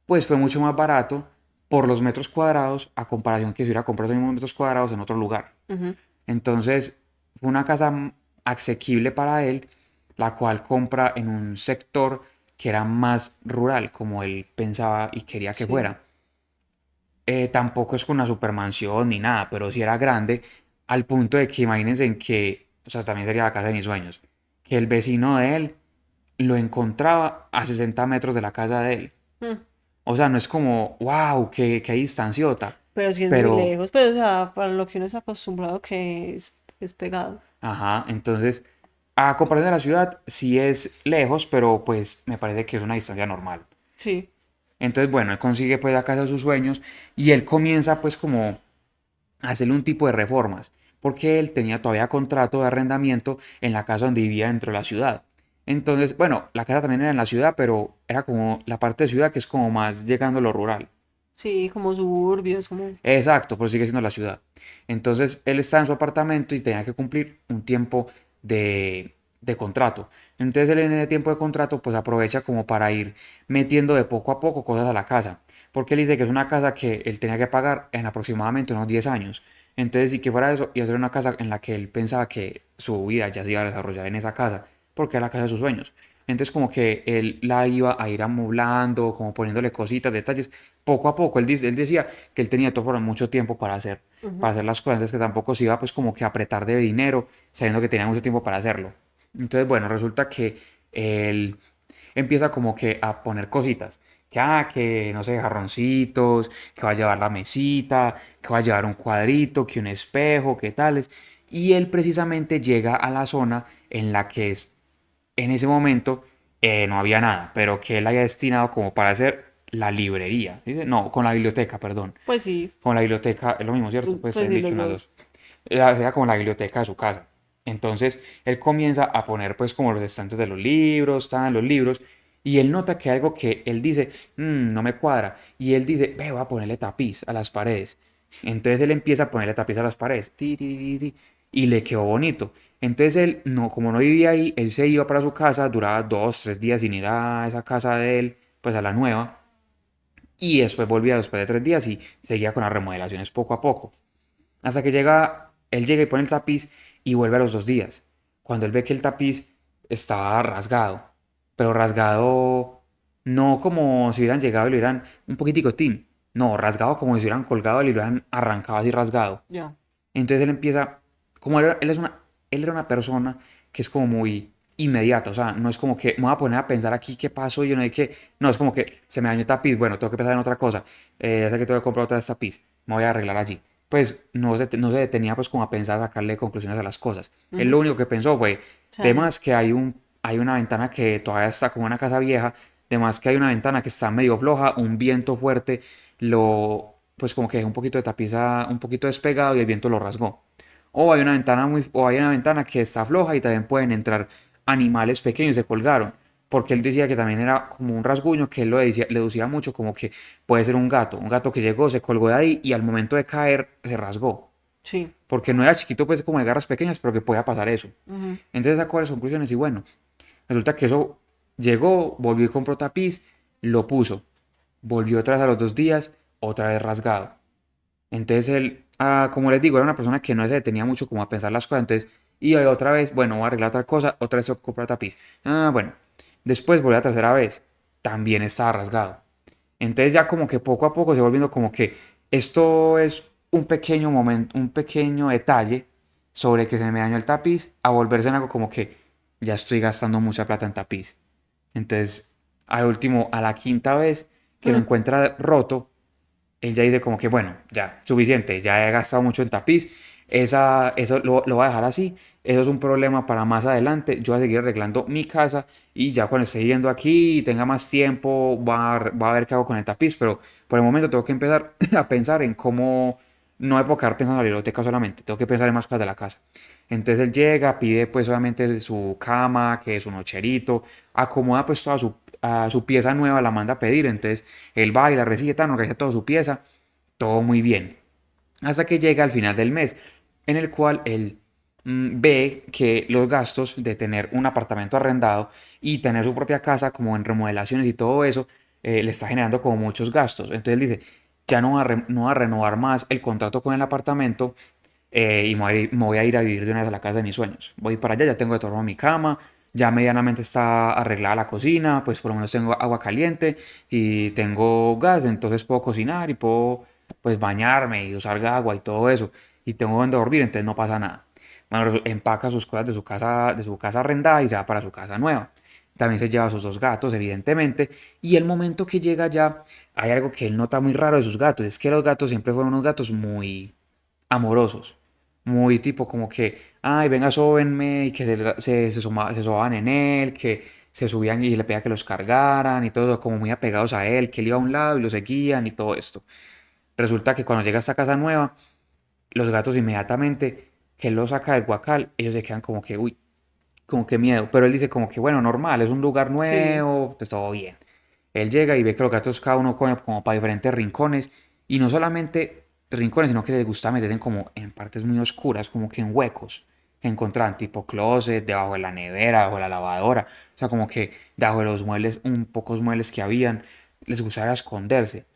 Speaker 1: pues fue mucho más barato por los metros cuadrados a comparación que si hubiera comprado los mismos metros cuadrados en otro lugar.
Speaker 2: Ujú.
Speaker 1: Entonces, fue una casa asequible para él, la cual compra en un sector que era más rural, como él pensaba y quería que
Speaker 2: Sí.
Speaker 1: fuera. Tampoco es con una supermansión ni nada, pero sí era grande, al punto de que imagínense en que, o sea, también sería la casa de mis sueños, que el vecino de él lo encontraba a 60 metros de la casa de él.
Speaker 2: Mm.
Speaker 1: O sea, no es como, wow, qué distanciota,
Speaker 2: Pero sí es muy
Speaker 1: pero,
Speaker 2: lejos, pues, o sea, para lo que uno está acostumbrado que es pegado.
Speaker 1: ajá, entonces, a comparación de la ciudad, sí es lejos, pero pues me parece que es una distancia normal.
Speaker 2: Sí.
Speaker 1: Entonces, bueno, él consigue pues la casa de sus sueños y él comienza pues como a hacerle un tipo de reformas, porque él tenía todavía contrato de arrendamiento en la casa donde vivía dentro de la ciudad. Entonces, bueno, la casa también era en la ciudad, pero era como la parte de ciudad que es como más llegando a lo rural.
Speaker 2: Sí, como suburbios, como...
Speaker 1: Exacto, pero sigue siendo la ciudad. Entonces, él está en su apartamento y tenía que cumplir un tiempo de contrato. Entonces, él en ese tiempo de contrato, pues aprovecha como para ir metiendo de poco a poco cosas a la casa. Porque él dice que es una casa que él tenía que pagar en aproximadamente unos 10 años. Entonces, si que fuera eso, iba a ser una casa en la que él pensaba que su vida ya se iba a desarrollar en esa casa, porque era la casa de sus sueños. Entonces, como que él la iba a ir amoblando, como poniéndole cositas, detalles, poco a poco. Él decía que él tenía todo por mucho tiempo para
Speaker 2: Ujú.
Speaker 1: hacer las cosas, entonces que tampoco se iba pues como que a apretar de dinero, sabiendo que tenía mucho tiempo para hacerlo. Entonces, bueno, resulta que él empieza como que a poner cositas. Que no sé, jarroncitos, que va a llevar la mesita, que va a llevar un cuadrito, que un espejo, que tales. Y él precisamente llega a la zona en la que es, en ese momento no había nada, pero que él haya destinado como para hacer la librería. ¿Sí? No, con la biblioteca, perdón.
Speaker 2: Pues sí,
Speaker 1: Con la biblioteca, es lo mismo, ¿cierto? Pues se
Speaker 2: pues
Speaker 1: han
Speaker 2: sí,
Speaker 1: dicho
Speaker 2: los
Speaker 1: unas
Speaker 2: dos.
Speaker 1: dos. Era como la biblioteca de su casa. Entonces, él comienza a poner pues como los estantes de los libros, están los libros, y él nota que algo que él dice, no me cuadra, y él dice, ve, voy a ponerle tapiz a las paredes. Entonces él empieza a ponerle tapiz a las paredes, y le quedó bonito. Entonces él, no, como no vivía ahí, él se iba para su casa, duraba 2, 3 días sin ir a esa casa de él, pues a la nueva, y después volvía después de 3 días y seguía con las remodelaciones poco a poco. Hasta que él llega y pone el tapiz y vuelve a los 2 días. Cuando él ve que el tapiz estaba rasgado, pero rasgado no como si hubieran llegado y lo hubieran un poquitico tin, no, rasgado como si hubieran colgado y lo hubieran arrancado así rasgado.
Speaker 2: Ya.
Speaker 1: Entonces él empieza, como él era una persona que es como muy inmediata, o sea, no es como que me voy a poner a pensar aquí qué pasó y yo no sé qué, no, es como que se me dañó el tapiz, bueno, tengo que pensar en otra cosa, ya sé que tengo que comprar otra vez tapiz, me voy a arreglar allí. Pues no se detenía pues como a pensar, a sacarle conclusiones a las cosas. Él lo
Speaker 2: Ujú.
Speaker 1: único que pensó fue, de
Speaker 2: Sale.
Speaker 1: más que hay una ventana que todavía está como una casa vieja, de más que hay una ventana que está medio floja, un viento fuerte pues como que dejó un poquito de tapiza, un poquito despegado y el viento lo rasgó. O hay una ventana que está floja y también pueden entrar animales pequeños, se colgaron. Porque él decía que también era como un rasguño que él le decía mucho como que puede ser un gato que llegó, se colgó de ahí y al momento de caer se rasgó.
Speaker 2: Sí.
Speaker 1: Porque no era chiquito pues como de garras pequeñas, pero que podía pasar eso.
Speaker 2: Ujú.
Speaker 1: Entonces sacó las conclusiones y bueno, resulta que eso llegó, volvió y compró tapiz, lo puso, volvió otra vez a los 2 días, otra vez rasgado. Entonces él, como les digo, era una persona que no se detenía mucho como a pensar las cosas. Entonces iba otra vez, bueno, voy a arreglar otra cosa, otra vez comprar tapiz. Bueno. Después volvió la tercera vez, también estaba rasgado. Entonces ya como que poco a poco se va volviendo como que esto es un pequeño momento, un pequeño detalle sobre que se me dañó el tapiz, a volverse en algo como que ya estoy gastando mucha plata en tapiz. Entonces, al último, a la quinta vez que lo
Speaker 2: Mm.
Speaker 1: encuentra roto, él ya dice como que, bueno, ya, suficiente, ya he gastado mucho en tapiz, eso lo voy a dejar así, eso es un problema para más adelante, yo voy a seguir arreglando mi casa y ya cuando esté yendo aquí y tenga más tiempo, va a ver qué hago con el tapiz, pero por el momento tengo que empezar a pensar en cómo, no me puedo quedar pensando en la biblioteca solamente, tengo que pensar en más cosas de la casa. Entonces él llega, pide pues obviamente su cama, que es su nocherito, acomoda pues toda su pieza nueva, la manda a pedir, entonces él va y la recibe, tan organiza toda su pieza, todo muy bien. Hasta que llega al final del mes, en el cual él ve que los gastos de tener un apartamento arrendado y tener su propia casa como en remodelaciones y todo eso, le está generando como muchos gastos. Entonces él dice, ya no va a renovar más el contrato con el apartamento y me voy a ir a vivir de una vez a la casa de mis sueños. Voy para allá, ya tengo de todo mi cama, ya medianamente está arreglada la cocina, pues por lo menos tengo agua caliente y tengo gas, entonces puedo cocinar y puedo pues bañarme y usar agua y todo eso. Y tengo donde dormir, entonces no pasa nada. Bueno, empaca sus cosas de su casa arrendada y se va para su casa nueva. También se lleva a sus dos gatos, evidentemente. Y el momento que llega ya, hay algo que él nota muy raro de sus gatos. Es que los gatos siempre fueron unos gatos muy amorosos. Muy tipo como que, ay, venga, sóbenme, y que se sobaban en él, que se subían y le pedía que los cargaran y todo, como muy apegados a él, que él iba a un lado y lo seguían y todo esto. Resulta que cuando llega a esta casa nueva, los gatos inmediatamente que él los saca del guacal, ellos se quedan como que, uy, como que miedo. Pero él dice como que, bueno, normal, es un lugar
Speaker 2: Sí.
Speaker 1: nuevo, pues todo bien. Él llega y ve que los gatos cada uno come como para diferentes rincones. Y no solamente rincones, sino que les gusta meterse como en partes muy oscuras, como que en huecos que encontraban, tipo closet, debajo de la nevera, debajo de la lavadora. O sea, como que debajo de los muebles, un pocos muebles que habían, les gustaba esconderse.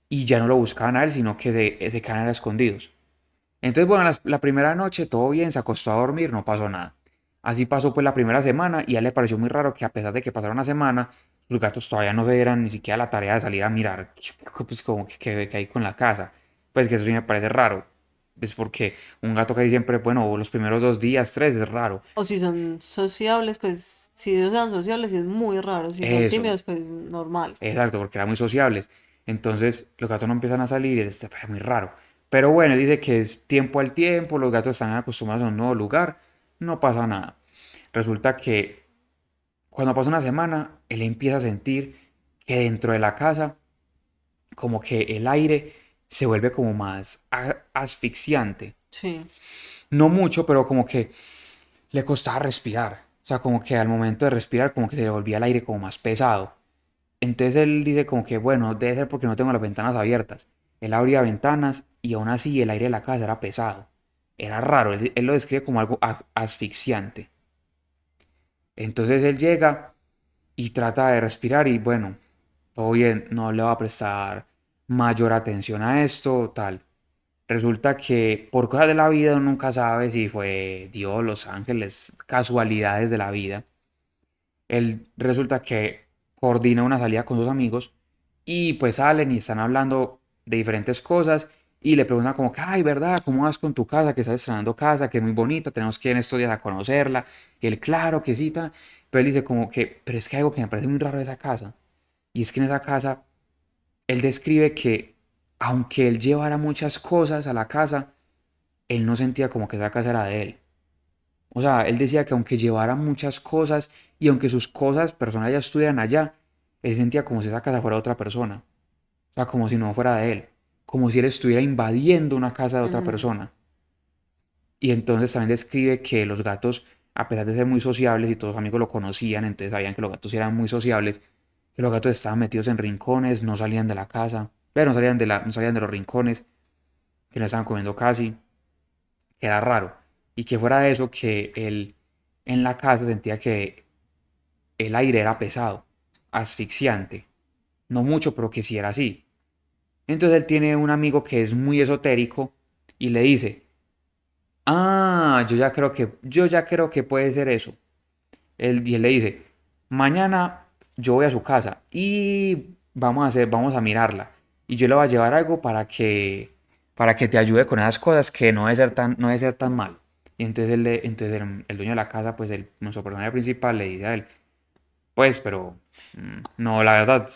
Speaker 1: Y ya no lo buscaban a él, sino que se quedaban escondidos. Entonces, bueno, la primera noche todo bien, se acostó a dormir, no pasó nada. Así pasó pues la primera semana y a él le pareció muy raro que a pesar de que pasara una semana, los gatos todavía no se dieran ni siquiera la tarea de salir a mirar pues como que hay con la casa. Pues que eso sí me parece raro. Es porque un gato casi siempre, bueno, los primeros 2 días, tres, es raro.
Speaker 2: O si son sociables, pues si ellos sean sociables, sí es muy raro. Si son
Speaker 1: Eso,
Speaker 2: tímidos, pues normal.
Speaker 1: exacto, porque eran muy sociables. Entonces los gatos no empiezan a salir y les parece muy raro. Pero bueno, él dice que es tiempo al tiempo, los gatos están acostumbrados a un nuevo lugar, no pasa nada. Resulta que cuando pasa una semana, él empieza a sentir que dentro de la casa, como que el aire se vuelve como más asfixiante.
Speaker 2: Sí.
Speaker 1: No mucho, pero como que le costaba respirar. O sea, como que al momento de respirar, como que se le volvía el aire como más pesado. Entonces él dice como que, bueno, debe ser porque no tengo las ventanas abiertas. Él abría ventanas y aún así el aire de la casa era pesado. Era raro, él lo describe como algo asfixiante. Entonces él llega y trata de respirar y bueno, todo bien, no le va a prestar mayor atención a esto, tal. Resulta que por cosas de la vida uno nunca sabe si fue Dios, los ángeles, casualidades de la vida. Él resulta que coordina una salida con sus amigos y pues salen y están hablando de diferentes cosas y le preguntan como que, ay, ¿verdad? ¿Cómo vas con tu casa? Que estás estrenando casa, que es muy bonita, tenemos que ir en estos días a conocerla. Y él, claro que sí, pero él dice como que, pero es que hay algo que me parece muy raro de esa casa. Y es que en esa casa, él describe que aunque él llevara muchas cosas a la casa, él no sentía como que esa casa era de él. O sea, él decía que aunque llevara muchas cosas y aunque sus cosas personales ya estuvieran allá, él sentía como si esa casa fuera de otra persona. O sea, como si no fuera de él. Como si él estuviera invadiendo una casa de otra
Speaker 2: Ujú.
Speaker 1: persona. Y entonces también describe que los gatos, a pesar de ser muy sociables y todos los amigos lo conocían, entonces sabían que los gatos eran muy sociables, que los gatos estaban metidos en rincones, no salían de la casa, pero no salían de los rincones, que no estaban comiendo casi, que era raro. Y que fuera de eso, que él en la casa sentía que el aire era pesado, asfixiante. No mucho, pero que sí era así. Entonces él tiene un amigo que es muy esotérico y le dice, ah, yo ya creo que puede ser eso. Y él le dice, mañana yo voy a su casa y vamos a mirarla. Y yo le voy a llevar algo para que te ayude con esas cosas que no debe ser tan mal. Y entonces, el dueño de la casa, pues nuestro personaje principal le dice a él, pues, pero no, la verdad,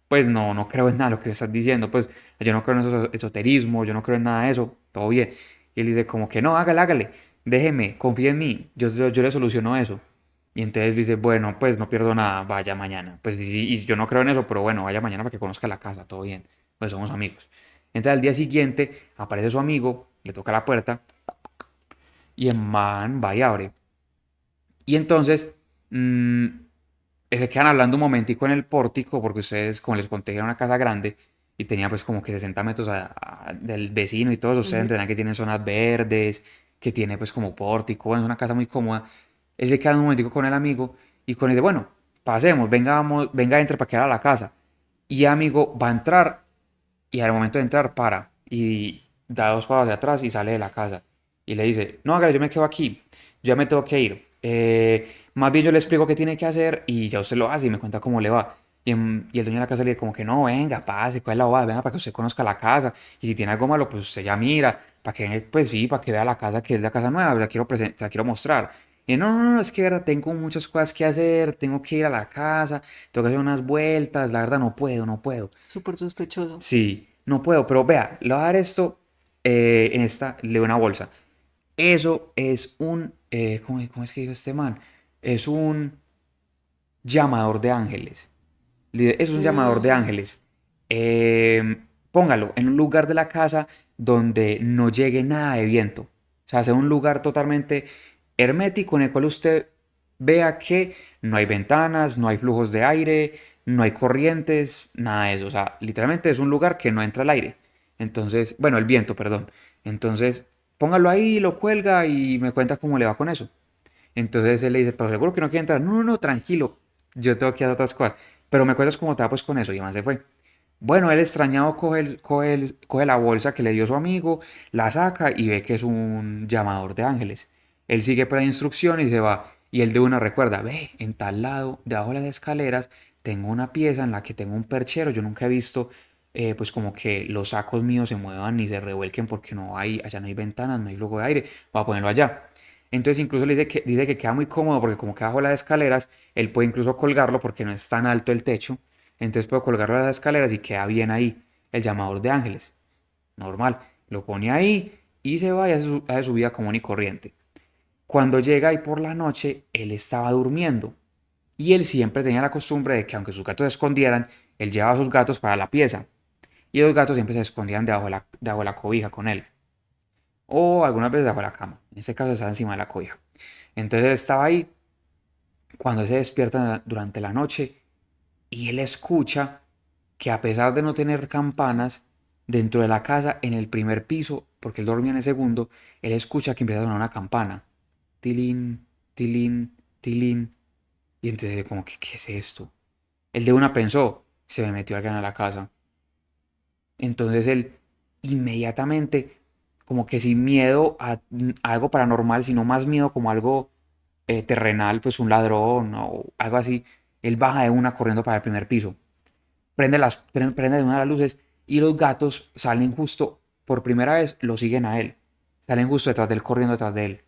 Speaker 1: pues no, no creo en nada de lo que estás diciendo, pues yo no creo en eso, esoterismo, yo no creo en nada de eso, todo bien. Y él dice como que no, hágale, hágale, déjeme, confíe en mí, yo le soluciono eso. Y entonces dice, bueno, pues no pierdo nada, vaya mañana. Pues y yo no creo en eso, pero bueno, vaya mañana para que conozca la casa, todo bien, pues somos amigos. Entonces al día siguiente aparece su amigo, le toca la puerta y el man va y abre. Y entonces mm, se quedan hablando un momentico en el pórtico, porque ustedes, como les conté, era una casa grande y tenía pues como que 60 metros del vecino y todos ustedes
Speaker 2: Ujú.
Speaker 1: entenderán que tienen zonas verdes, que tiene pues como pórtico, bueno, es una casa muy cómoda. Él se queda un momentico con el amigo y con él dice, bueno, pasemos, venga, venga, entre para que a la casa. Y el amigo va a entrar y al momento de entrar para y da 2 pasos hacia atrás y sale de la casa. y le dice, no, hágale, yo me quedo aquí, yo ya me tengo que ir. Más bien yo le explico qué tiene que hacer y ya usted lo hace y me cuenta cómo le va. Y el dueño de la casa le dice como que no, venga, pase, ¿cuál es la bobada? Venga para que usted conozca la casa. Y si tiene algo malo, pues usted ya mira, para que, pues sí, para que vea la casa que es la casa nueva, te la quiero mostrar. Y no, no, no, es que verdad, tengo muchas cosas que hacer, tengo que ir a la casa, tengo que hacer unas vueltas, la verdad no puedo, no puedo.
Speaker 2: Súper sospechoso.
Speaker 1: Sí, no puedo, pero vea, le voy a dar esto en esta, le doy una bolsa. Eso es un, ¿cómo es que dijo este man? Es un llamador de ángeles. Es un llamador de
Speaker 2: Mm,
Speaker 1: ángeles. Póngalo en un lugar de la casa donde no llegue nada de viento. O sea, sea un lugar totalmente hermético en el cual usted vea que no hay ventanas, no hay flujos de aire, no hay corrientes, nada de eso. O sea, literalmente es un lugar que no entra el aire. Entonces, bueno, el viento, perdón. Entonces, póngalo ahí, lo cuelga y me cuenta cómo le va con eso. Entonces él le dice, pero seguro que no quiere entrar. No, no, no, tranquilo. Yo tengo que hacer otras cosas. Pero me cuentas cómo te va pues con eso. Y más se fue. Bueno, él extrañado coge la bolsa que le dio su amigo, la saca y ve que es un llamador de ángeles. Él sigue por la instrucción y se va. Y él de una recuerda, ve, en tal lado, debajo de las escaleras, tengo una pieza en la que tengo un perchero. Yo nunca he visto, pues como que los sacos míos se muevan ni se revuelquen porque allá no hay ventanas, no hay flujo de aire. Voy a ponerlo allá. Entonces incluso le dice que queda muy cómodo porque como queda bajo las escaleras, él puede incluso colgarlo porque no es tan alto el techo. Entonces puede colgarlo a las escaleras y queda bien ahí el llamador de ángeles. Normal. Lo pone ahí y se va y hace su vida común y corriente. Cuando llega y por la noche, él estaba durmiendo. Y él siempre tenía la costumbre de que aunque sus gatos se escondieran, él llevaba a sus gatos para la pieza. Y los gatos siempre se escondían debajo de la cobija con él. O algunas veces debajo de la cama. En este caso estaba encima de la cobija. Entonces él estaba ahí cuando se despierta durante la noche y él escucha que a pesar de no tener campanas dentro de la casa en el primer piso, porque él dormía en el segundo, él escucha que empieza a sonar una campana. Tilín, tilín, tilín. Y entonces como que, ¿qué es esto? El de una pensó, se me metió alguien a la casa. Entonces él inmediatamente, como que sin miedo a algo paranormal, sino más miedo como algo terrenal, pues un ladrón o algo así, él baja de una corriendo para el primer piso, prende de una de las luces y los gatos salen justo, por primera vez lo siguen a él, salen justo detrás de él, corriendo detrás de él.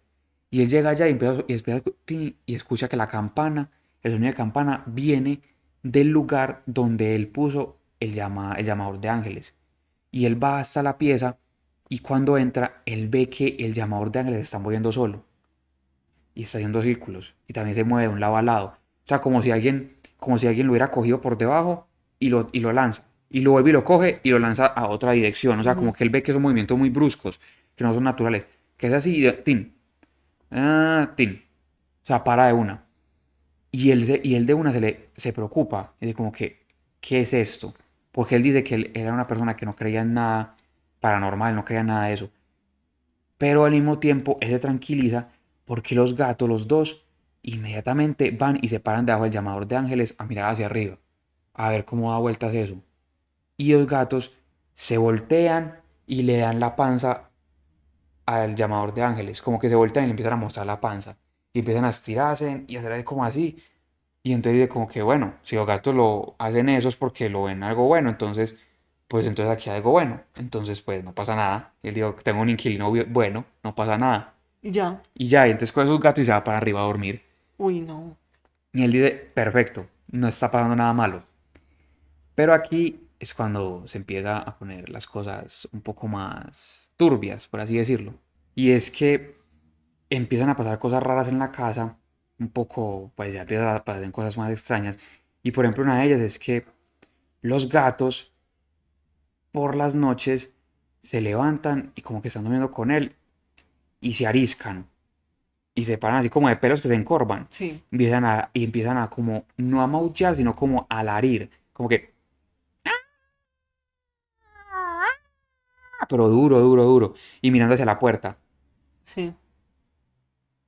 Speaker 1: Y él llega allá y escucha que la campana, el sonido de campana viene del lugar donde él puso el llamador de ángeles. Y él va hasta la pieza y cuando entra, él ve que el llamador de ángeles se está moviendo solo y está haciendo círculos y también se mueve de un lado a lado. O sea, como si alguien lo hubiera cogido por debajo y lo lanza. Y lo vuelve y lo coge y lo lanza a otra dirección. O sea, como
Speaker 2: ujú.
Speaker 1: que él ve que son movimientos muy bruscos, que no son naturales. Que es así, tin, tin. O sea, para de una. Y él de una se preocupa. Y dice como que, ¿qué es esto? Porque él dice que él era una persona que no creía en nada paranormal, no creía en nada de eso. Pero al mismo tiempo él se tranquiliza porque los gatos, los dos, inmediatamente van y se paran debajo del llamador de ángeles a mirar hacia arriba, a ver cómo da vueltas eso. Y los gatos se voltean y le dan la panza al llamador de ángeles, como que se voltean y le empiezan a mostrar la panza. Y empiezan a estirarse y hacer como así. Y entonces dice como que bueno, si los gatos lo hacen eso es porque lo ven algo bueno, entonces, pues entonces aquí hay algo bueno. Entonces, pues no pasa nada. Y él dijo, tengo un inquilino bueno, no pasa nada.
Speaker 2: Y ya.
Speaker 1: Y ya, y entonces coge sus gatos y se va para arriba a dormir.
Speaker 2: Uy, no.
Speaker 1: Y él dice, perfecto, no está pasando nada malo. Pero aquí es cuando se empieza a poner las cosas un poco más turbias, por así decirlo. Y es que empiezan a pasar cosas raras en la casa, un poco, pues ya empiezan a pasar cosas más extrañas. Y por ejemplo, una de ellas es que los gatos por las noches se levantan y como que están durmiendo con él y se ariscan y se paran así como de pelos que se encorvan.
Speaker 2: Sí.
Speaker 1: Y empiezan a como, no a maullar, sino como a larir. Como que, pero duro, duro, duro. Y mirando hacia la puerta.
Speaker 2: Sí.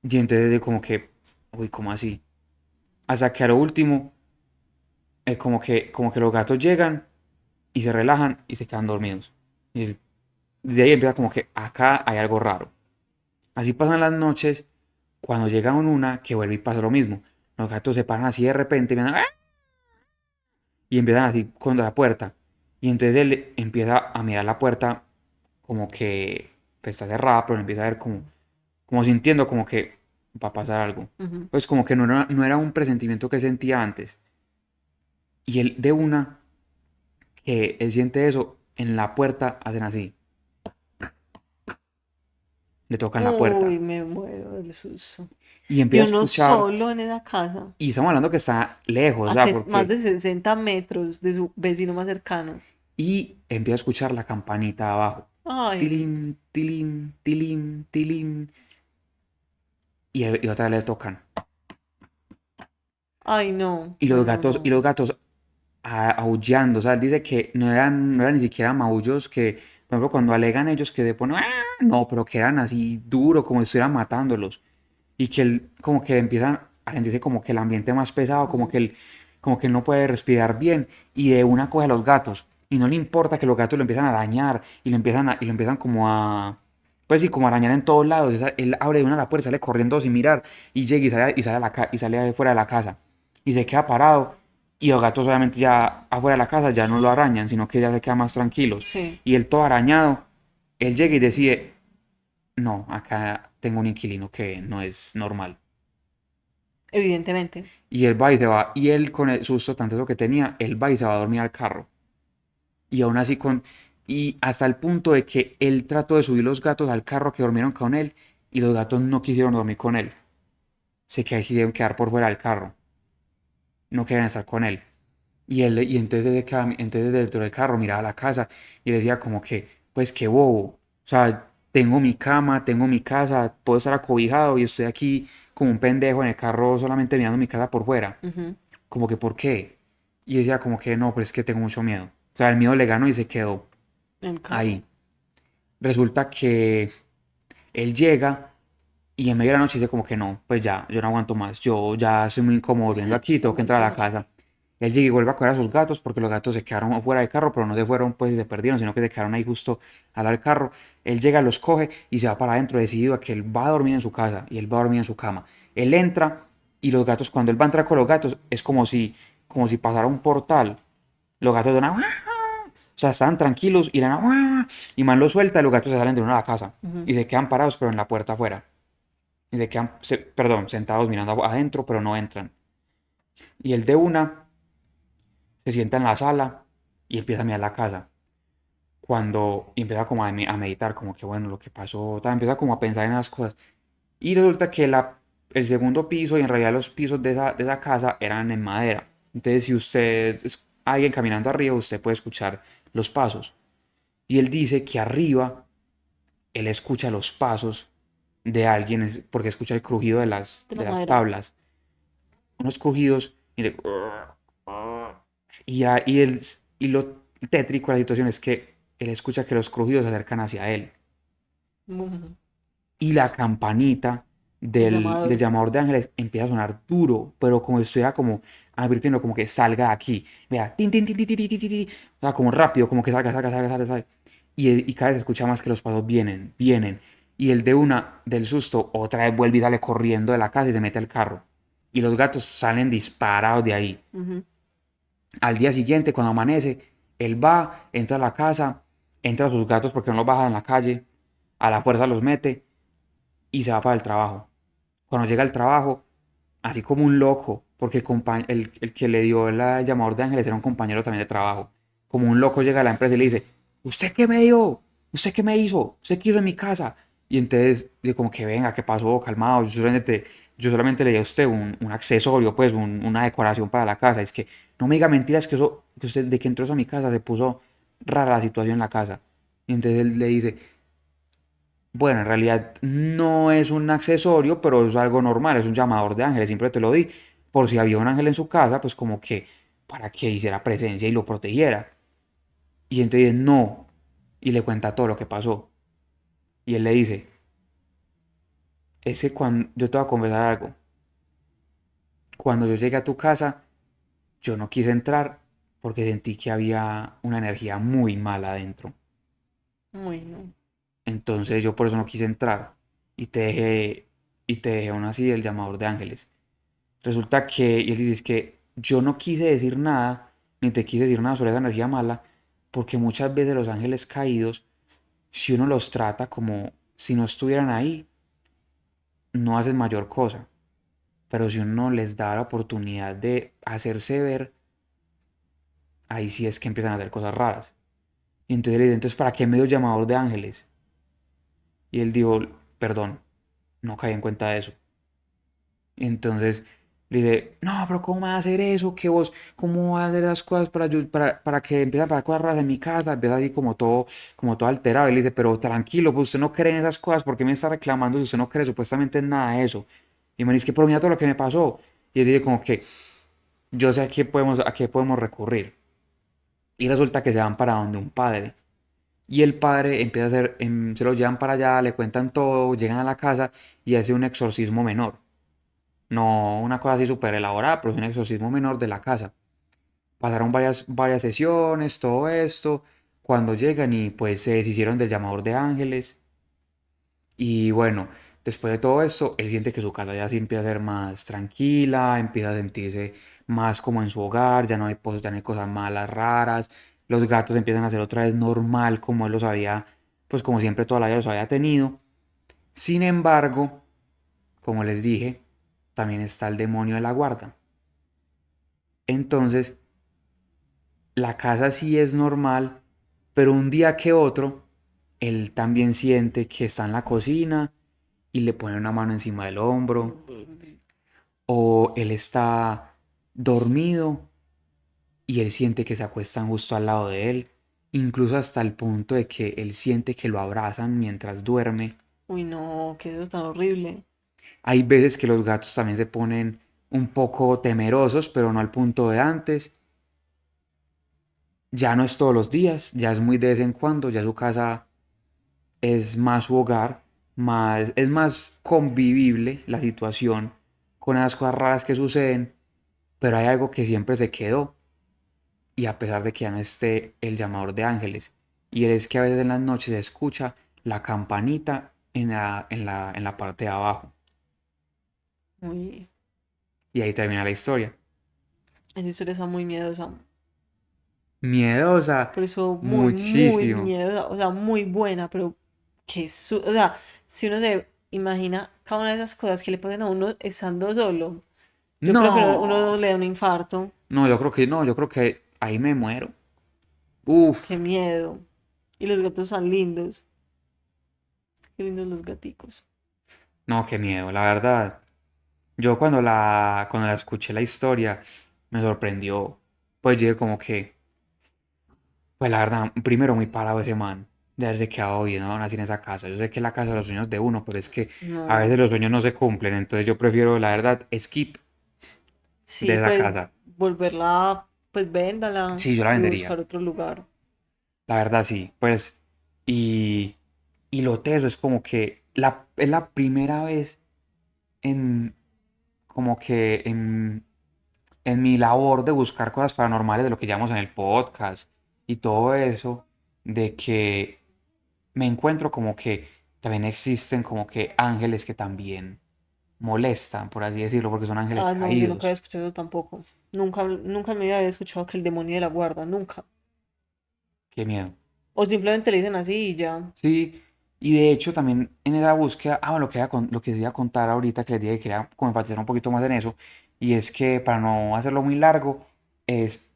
Speaker 1: Y entonces como que, uy, ¿cómo así? Hasta que a lo último, como que los gatos llegan y se relajan y se quedan dormidos. Y de ahí empieza como que acá hay algo raro. Así pasan las noches, cuando llega una que vuelve y pasa lo mismo. Los gatos se paran así de repente y empiezan así contra la puerta. Y entonces él empieza a mirar la puerta como que pues, está cerrada, pero él empieza a ver como sintiendo como que va a pasar algo.
Speaker 2: Ujú.
Speaker 1: Pues como que no era un presentimiento que él sentía antes. Y él de una que él siente eso, en la puerta hacen así, le tocan la
Speaker 2: Uy,
Speaker 1: puerta.
Speaker 2: me muero del susto.
Speaker 1: Y
Speaker 2: Y
Speaker 1: empieza a
Speaker 2: uno
Speaker 1: escuchar,
Speaker 2: solo en esa casa,
Speaker 1: y estamos hablando que está lejos, o
Speaker 2: a
Speaker 1: sea,
Speaker 2: más
Speaker 1: porque...
Speaker 2: de 60 metros de su vecino más cercano.
Speaker 1: Y empieza a escuchar la campanita de abajo.
Speaker 2: Ay,
Speaker 1: Tilín, tilín, tilín, tilín. Y otra vez le tocan.
Speaker 2: ay, no,
Speaker 1: Y
Speaker 2: no,
Speaker 1: los
Speaker 2: no,
Speaker 1: gatos, y
Speaker 2: no.
Speaker 1: los gatos aullando. O sea, él dice que no eran ni siquiera maullos que, por ejemplo, cuando alegan ellos que se ponen, "Ah", no, pero que eran así duro, como si estuvieran matándolos. Y que él, como que empiezan a sentirse como que el ambiente más pesado,
Speaker 2: Ujú.
Speaker 1: como que él no puede respirar bien. Y de una coge a los gatos. Y no le importa que los gatos lo empiezan a arañar y lo empiezan como a. Pues sí, como a arañar en todos lados. Él abre de una la puerta, sale corriendo sin mirar. Y llega y sale fuera de la casa. Y se queda parado. Y los gatos, obviamente, ya afuera de la casa ya no lo arañan, sino que ya se quedan más tranquilos.
Speaker 2: Sí,
Speaker 1: Y él todo arañado, él llega y decide: no, acá tengo un inquilino que no es normal.
Speaker 2: evidentemente.
Speaker 1: Y él va y se va. Y él, con el susto tanto eso que tenía, él va y se va a dormir al carro. Y aún así Y hasta el punto de que él trató de subir los gatos al carro que durmieron con él. Y los gatos no quisieron dormir con él. Quisieron quedar por fuera del carro. No querían estar con él. Y entonces, entonces dentro del carro miraba la casa y decía como que, pues qué bobo. O sea, tengo mi cama, tengo mi casa, puedo estar acobijado y estoy aquí como un pendejo en el carro solamente mirando mi casa por fuera.
Speaker 2: Ujú.
Speaker 1: Como que, ¿por qué? Y decía como que no, pero es que tengo mucho miedo. O sea, el miedo le ganó y se quedó
Speaker 2: El carro.
Speaker 1: ahí. Resulta que él llega y en medio de la noche dice como que no, pues ya, yo no aguanto más. Yo ya estoy muy incómodo viendo aquí, tengo que entrar a la
Speaker 2: Aguantar.
Speaker 1: casa. Él llega y vuelve a coger a sus gatos porque los gatos se quedaron fuera del carro, pero no se fueron pues y se perdieron, sino que se quedaron ahí justo al lado del carro. Él llega, los coge y se va para adentro decidido a que él va a dormir en su casa y él va a dormir en su cama. Él entra y los gatos, cuando él va a entrar con los gatos, es como si pasara un portal. Los gatos dan, o sea, estaban tranquilos y y man lo suelta y los gatos se salen de una a la casa
Speaker 2: Ujú.
Speaker 1: y se quedan parados pero en la puerta afuera. Y se quedan, perdón, sentados mirando adentro pero no entran. Y él de una se sienta en la sala y empieza a mirar la casa. Y empieza como a meditar, como que bueno, lo que pasó, empieza como a pensar en esas cosas. Y resulta que el segundo piso y en realidad los pisos de esa casa eran en madera. Entonces, si usted es alguien caminando arriba, usted puede escuchar los pasos. Y él dice que arriba él escucha los pasos de alguien, porque escucha el crujido de las,
Speaker 2: De la
Speaker 1: de las
Speaker 2: madera.
Speaker 1: tablas. Unos crujidos y lo tétrico de la situación es que él escucha que los crujidos se acercan hacia él.
Speaker 2: Ujú.
Speaker 1: Y la campanita
Speaker 2: El
Speaker 1: del
Speaker 2: llamador.
Speaker 1: llamador de ángeles empieza a sonar duro, pero como si estuviera como advirtiendo, como que salga de aquí. Vea, tin, tin, tin, tin, tin, tin, tin, tin, tin. O sea, como rápido, como que salga, salga, salga, salga, salga. Y cada vez se escucha más que los pasos vienen, vienen. Y el de del susto, otra vez vuelve y sale corriendo de la casa y se mete al carro. Y los gatos salen disparados de ahí.
Speaker 2: Ujú.
Speaker 1: Al día siguiente, cuando amanece, él va, entra a la casa, entra a sus gatos porque no los bajan en la calle, a la fuerza los mete y se va para el trabajo. Cuando llega al trabajo, así como un loco, porque el que le dio el llamador de ángeles era un compañero también de trabajo. Como un loco llega a la empresa y le dice: ¿Usted qué me dio? ¿Usted qué me hizo? ¿Usted qué hizo en mi casa? Y entonces, dice como que venga, ¿qué pasó? Calmado, yo solamente le di a usted un accesorio, pues, una decoración para la casa. Es que no me diga mentiras que eso, que usted, de que entró eso a mi casa, se puso rara la situación en la casa. Y entonces él le dice: bueno, en realidad no es un accesorio, pero es algo normal, es un llamador de ángeles, siempre te lo di, por si había un ángel en su casa, pues como que para que hiciera presencia y lo protegiera. Y entonces no, y le cuenta todo lo que pasó. Y él le dice: cuando yo te voy a confesar algo, cuando yo llegué a tu casa, yo no quise entrar porque sentí que había una energía muy mala adentro.
Speaker 2: Bueno.
Speaker 1: Entonces yo por eso no quise entrar. y te dejé aún así el llamador de ángeles. Resulta que, y él dice, es que yo no quise decir nada, ni te quise decir nada sobre esa energía mala, porque muchas veces los ángeles caídos, si uno los trata como si no estuvieran ahí, no hacen mayor cosa. Pero si uno les da la oportunidad de hacerse ver, ahí sí es que empiezan a hacer cosas raras. Y entonces le dice, entonces, ¿para qué medio llamador de ángeles? Y él dijo, perdón, no caí en cuenta de eso. Y entonces le dice, no, pero ¿cómo vas a hacer eso? ¿Qué vos, cómo vas a hacer las cosas para que empiecen a pasar cosas raras en mi casa? Empieza así como todo alterado. Y le dice, pero tranquilo, pues usted no cree en esas cosas, ¿por qué me está reclamando si usted no cree supuestamente en nada de eso? Y me dice, que pero mira todo lo que me pasó. Y él dice como que yo sé a qué podemos recurrir. Y resulta que se van para donde un padre. Y el padre empieza a hacer, se lo llevan para allá, le cuentan todo, llegan a la casa y hace un exorcismo menor. No una cosa así súper elaborada, pero es un exorcismo menor de la casa. Pasaron varias sesiones, todo esto, cuando llegan y pues se deshicieron del llamador de ángeles. Y bueno, después de todo esto, él siente que su casa ya sí empieza a ser más tranquila, empieza a sentirse más como en su hogar, ya no hay cosas malas, raras. Los gatos empiezan a ser otra vez normal como él los había, pues como siempre toda la vida los había tenido. Sin embargo, como les dije, también está el demonio de la guarda. Entonces, la casa sí es normal, pero un día que otro, él también siente que está en la cocina y le pone una mano encima del hombro, o él está dormido y él siente que se acuestan justo al lado de él, incluso hasta el punto de que él siente que lo abrazan mientras duerme.
Speaker 2: Uy, no, qué eso es tan horrible.
Speaker 1: Hay veces que los gatos también se ponen un poco temerosos, pero no al punto de antes. Ya no es todos los días, ya es muy de vez en cuando, ya su casa es más su hogar, es más convivible la situación con esas cosas raras que suceden, pero hay algo que siempre se quedó, y a pesar de que ya no esté el llamador de ángeles, y es que a veces en las noches se escucha la campanita en la parte de abajo,
Speaker 2: Uy,
Speaker 1: y ahí termina la historia.
Speaker 2: esa historia está muy miedosa.
Speaker 1: Miedosa,
Speaker 2: Por eso muy
Speaker 1: muchísimo.
Speaker 2: miedosa, o sea, muy buena, pero o sea, si uno se imagina cada una de esas cosas que le pasan a uno estando solo, yo creo que uno
Speaker 1: No,
Speaker 2: le da un infarto.
Speaker 1: no, yo creo que no, yo creo que ahí me muero. Uf.
Speaker 2: Qué miedo. Y los gatos tan lindos. Qué lindos los gaticos.
Speaker 1: No, qué miedo, la verdad. Yo cuando la escuché la historia, me sorprendió. Pues yo dije como que, pues la verdad, primero muy parado ese man, de haberse quedado bien aún así en esa casa. Yo sé que es la casa de los sueños de uno, pero es que a
Speaker 2: No.
Speaker 1: veces los sueños no se cumplen, entonces yo prefiero, la verdad, skip de
Speaker 2: Sí,
Speaker 1: esa
Speaker 2: pues
Speaker 1: casa.
Speaker 2: volverla, pues véndala
Speaker 1: Sí, yo la
Speaker 2: y
Speaker 1: vendería.
Speaker 2: buscar otro lugar.
Speaker 1: La verdad, sí. Pues, y, y lo teso es como que es la primera vez en, como que en mi labor de buscar cosas paranormales de lo que llamamos en el podcast y todo eso, de que me encuentro como que también existen como que ángeles que también molestan, por así decirlo, porque son ángeles
Speaker 2: Ah, no, yo nunca había
Speaker 1: caídos.
Speaker 2: escuchado eso tampoco. Nunca en mi vida había escuchado que el demonio de la guarda, nunca.
Speaker 1: Qué miedo.
Speaker 2: O simplemente le dicen así y ya.
Speaker 1: Sí, y de hecho también en esa búsqueda, bueno, lo que les iba a contar ahorita, que les dije que quería como enfatizar un poquito más en eso, y es que para no hacerlo muy largo, es,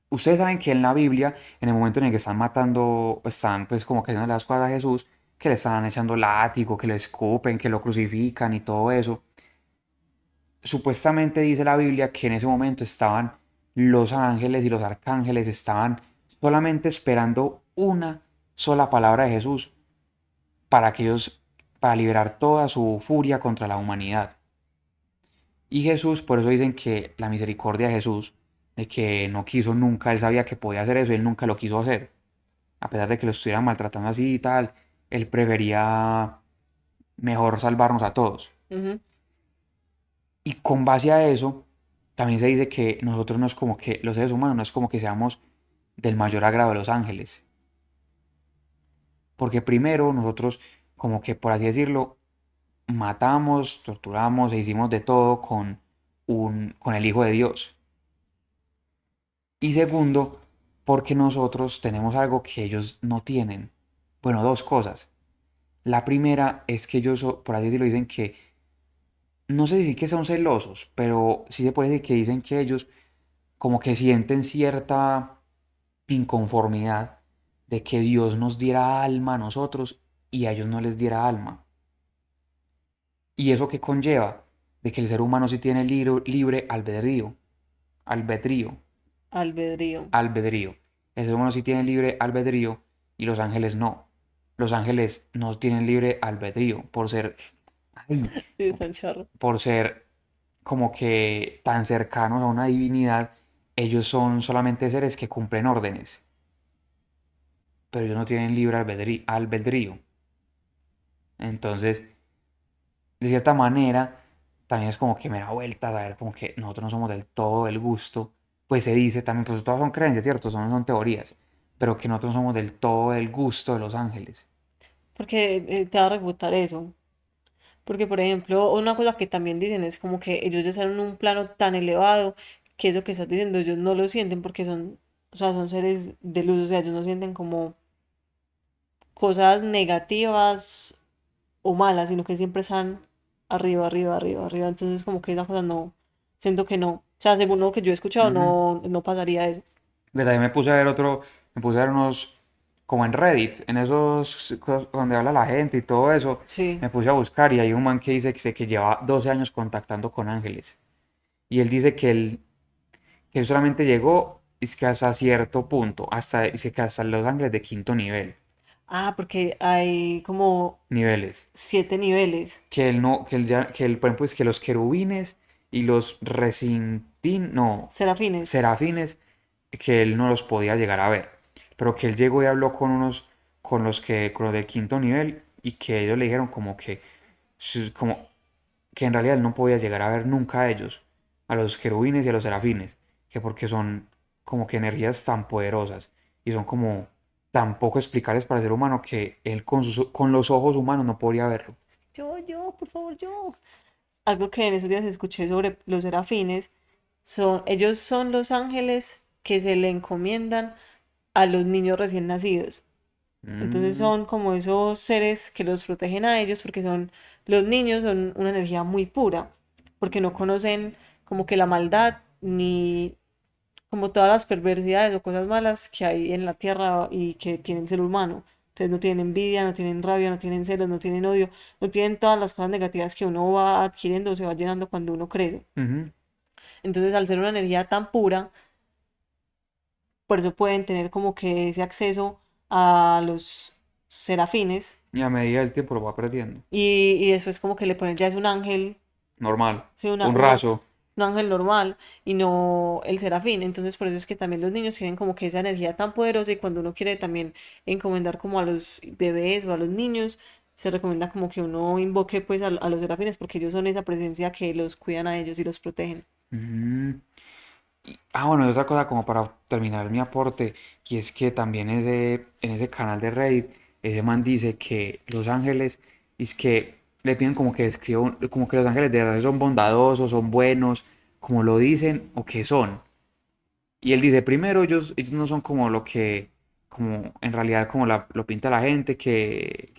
Speaker 1: ustedes saben que en la Biblia, en el momento en el que están matando, están pues como que haciendo las cosas a Jesús, que le están echando látigo, que lo escupen, que lo crucifican y todo eso, supuestamente dice la Biblia que en ese momento estaban los ángeles y los arcángeles, estaban solamente esperando una sola palabra de Jesús para que ellos, para liberar toda su furia contra la humanidad. Y Jesús, por eso dicen que la misericordia de Jesús, de que no quiso nunca, él sabía que podía hacer eso, él nunca lo quiso hacer. A pesar de que lo estuvieran maltratando así y tal, él prefería mejor salvarnos a todos.
Speaker 2: Ujú.
Speaker 1: Y con base a eso, también se dice que nosotros no es como que, los seres humanos no es como que seamos del mayor agrado de los ángeles. Porque primero nosotros, como que por así decirlo, matamos, torturamos e hicimos de todo con el Hijo de Dios. Y segundo, porque nosotros tenemos algo que ellos no tienen. Bueno, dos cosas. La primera es que ellos, por así decirlo, dicen que, no sé si que son celosos, pero sí se puede decir que dicen que ellos como que sienten cierta inconformidad de que Dios nos diera alma a nosotros y a ellos no les diera alma. ¿Y eso qué conlleva? De que el ser humano sí tiene libre albedrío, albedrío,
Speaker 2: Albedrío.
Speaker 1: albedrío. El ser humano sí tiene libre albedrío y los ángeles no. Los ángeles no tienen libre albedrío ay,
Speaker 2: Sí, tan charro.
Speaker 1: por ser como que tan cercanos a una divinidad. Ellos son solamente seres que cumplen órdenes, pero ellos no tienen libre albedrío. Entonces, de cierta manera, también es como que me da vuelta a saber como que nosotros no somos del todo del gusto. Pues se dice también, pues todas son creencias, ¿cierto? Son teorías, pero que nosotros no somos del todo del gusto de los ángeles.
Speaker 2: Porque te va a refutar eso. Porque, por ejemplo, una cosa que también dicen es como que ellos ya están en un plano tan elevado que eso que estás diciendo ellos no lo sienten porque son, o sea, son seres de luz, o sea, ellos no sienten como cosas negativas o malas, sino que siempre están arriba, arriba, arriba, arriba. Entonces, como que esa cosa no, siento que no. O sea, según lo que yo he escuchado,
Speaker 1: Ujú.
Speaker 2: no pasaría eso.
Speaker 1: Pues también me puse a ver unos, como en Reddit, en esos donde habla la gente y todo eso,
Speaker 2: Sí.
Speaker 1: me puse a buscar y hay un man que dice que lleva 12 años contactando con ángeles. Y él dice que él solamente llegó es que hasta cierto punto, dice que hasta los ángeles de quinto nivel,
Speaker 2: Ah, porque hay como
Speaker 1: niveles.
Speaker 2: 7 niveles.
Speaker 1: Que él no, que él, por ejemplo, es que los querubines y los no,
Speaker 2: Serafines.
Speaker 1: serafines, que él no los podía llegar a ver, pero que él llegó y habló con los del quinto nivel y que ellos le dijeron como que en realidad él no podía llegar a ver nunca a ellos, a los querubines y a los serafines, que porque son como que energías tan poderosas y son como tan poco explicables para el ser humano que él con los ojos humanos no podría verlo.
Speaker 2: Yo, por favor, yo. Algo que en esos días escuché sobre los serafines ellos son los ángeles que se le encomiendan a los niños recién nacidos. Entonces
Speaker 1: Mm,
Speaker 2: son como esos seres que los protegen a ellos porque los niños son una energía muy pura, porque no conocen como que la maldad ni como todas las perversidades o cosas malas que hay en la tierra y que tiene el ser humano. Entonces no tienen envidia, no tienen rabia, no tienen celos, no tienen odio, no tienen todas las cosas negativas que uno va adquiriendo o se va llenando cuando uno crece.
Speaker 1: ujú.
Speaker 2: Entonces al ser una energía tan pura, por eso pueden tener como que ese acceso a los serafines
Speaker 1: Y a medida del tiempo lo va perdiendo.
Speaker 2: y después como que le ponen ya es un ángel,
Speaker 1: Normal.
Speaker 2: sí,
Speaker 1: Un raso.
Speaker 2: un ángel normal y no el serafín. Entonces por eso es que también los niños tienen como que esa energía tan poderosa y cuando uno quiere también encomendar como a los bebés o a los niños, se recomienda como que uno invoque pues a los serafines porque ellos son esa presencia que los cuidan a ellos y los protegen.
Speaker 1: Mm. Bueno, y otra cosa como para terminar mi aporte, y es que también en ese canal de Reddit, ese man dice que los ángeles, es que le piden como que describa, como que los ángeles de verdad son bondadosos, son buenos, como lo dicen o que son. Y él dice, primero, ellos no son como como en realidad como lo pinta la gente, que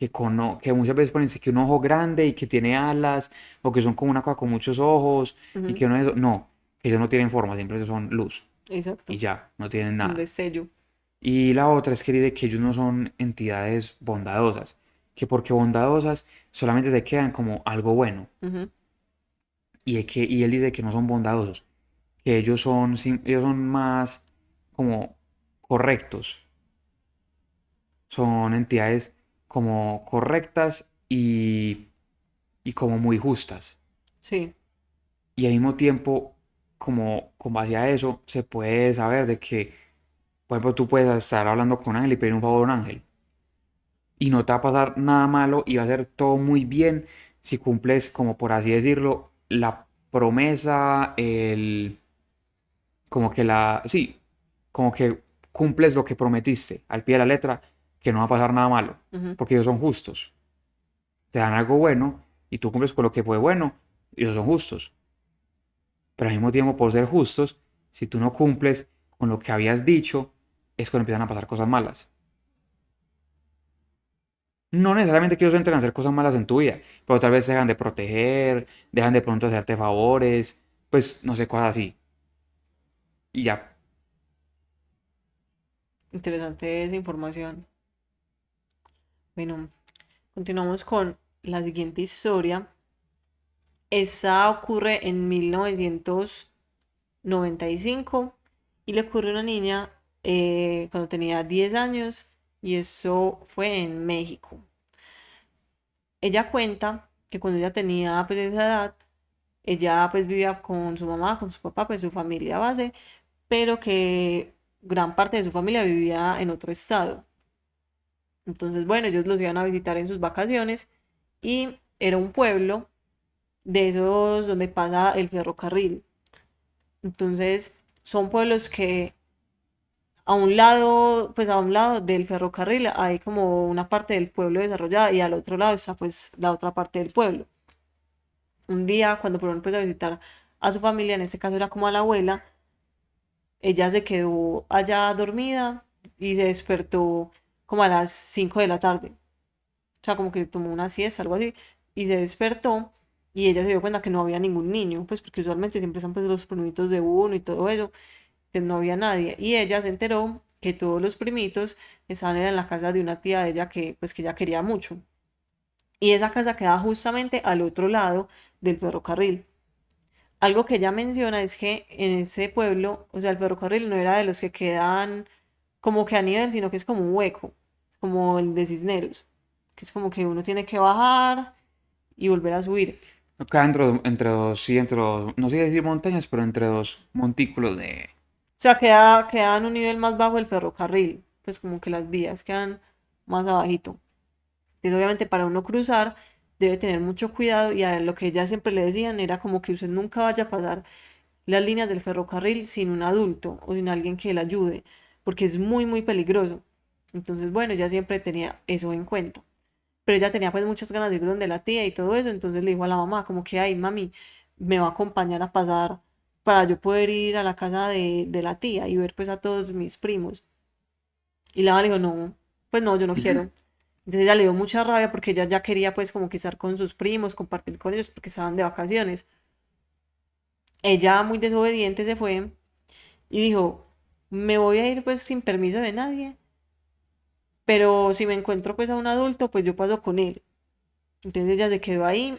Speaker 1: muchas veces ponen que un ojo grande y que tiene alas, o que son como una cosa con muchos ojos, y
Speaker 2: Ujú.
Speaker 1: que no, que ellos no tienen forma, siempre son luz, y
Speaker 2: Exacto,
Speaker 1: ya, no tienen
Speaker 2: un
Speaker 1: nada.
Speaker 2: destello.
Speaker 1: Y la otra es que dice que ellos no son entidades bondadosas, que porque bondadosas solamente se quedan como algo bueno,
Speaker 2: Ujú.
Speaker 1: y él dice que no son bondadosos, que ellos son más como correctos, son entidades como correctas y como muy justas.
Speaker 2: Sí,
Speaker 1: Y al mismo tiempo, como con base a eso, se puede saber de que, por ejemplo, tú puedes estar hablando con un ángel y pedir un favor a un ángel. Y no te va a pasar nada malo y va a ser todo muy bien si cumples, como por así decirlo, la promesa, como que sí, como que cumples lo que prometiste al pie de la letra, que no va a pasar nada malo,
Speaker 2: ujú.
Speaker 1: porque ellos son justos, te dan algo bueno y tú cumples con lo que fue bueno, ellos son justos. Pero al mismo tiempo, por ser justos, si tú no cumples con lo que habías dicho, es cuando empiezan a pasar cosas malas. No necesariamente que ellos entren a hacer cosas malas en tu vida, pero tal vez se dejan de proteger, dejan de pronto hacerte favores, pues no sé, cosas así. Y ya.
Speaker 2: Interesante esa información. Bueno, continuamos con la siguiente historia. Esa ocurre en 1995 y le ocurre a una niña cuando tenía 10 años y eso fue en México. Ella cuenta que cuando ella tenía pues esa edad, ella pues vivía con su mamá, con su papá, pues su familia base, pero que gran parte de su familia vivía en otro estado. Entonces, bueno, ellos los iban a visitar en sus vacaciones y era un pueblo de esos donde pasa el ferrocarril. Entonces, son pueblos que a un lado, pues a un lado del ferrocarril hay como una parte del pueblo desarrollada y al otro lado está pues la otra parte del pueblo. Un día, cuando fueron pues a visitar a su familia, en este caso era como a la abuela, ella se quedó allá dormida y se despertó como a las 5 de la tarde. O sea, como que tomó una siesta, algo así, y se despertó y ella se dio cuenta que no había ningún niño, pues porque usualmente siempre están pues los primitos de uno y todo eso, que no había nadie. Y ella se enteró que todos los primitos estaban en la casa de una tía de ella que pues que ella quería mucho. Y esa casa quedaba justamente al otro lado del ferrocarril. Algo que ella menciona es que en ese pueblo, o sea, el ferrocarril no era de los que quedan como que a nivel, sino que es como un hueco, como el de Cisneros, que es como que uno tiene que bajar y volver a subir.
Speaker 1: Acá entre dos, sí, entre dos, no sé decir montañas, pero entre dos montículos de...
Speaker 2: O sea, queda en un nivel más bajo el ferrocarril, pues como que las vías quedan más abajito. Entonces, obviamente, para uno cruzar debe tener mucho cuidado y a lo que ella siempre le decían era como que usted nunca vaya a pasar las líneas del ferrocarril sin un adulto o sin alguien que le ayude, porque es muy, muy peligroso. Entonces, bueno, ella siempre tenía eso en cuenta. Pero ella tenía pues muchas ganas de ir donde la tía y todo eso, entonces le dijo a la mamá como que, ay, mami, me va a acompañar a pasar para yo poder ir a la casa de la tía y ver pues a todos mis primos. Y la mamá le dijo, no, pues no, yo no quiero. Entonces ella le dio mucha rabia porque ella ya quería pues como que estar con sus primos, compartir con ellos porque estaban de vacaciones. Ella muy desobediente se fue y dijo, me voy a ir pues sin permiso de nadie, pero si me encuentro pues a un adulto, pues yo paso con él. Entonces ella se quedó ahí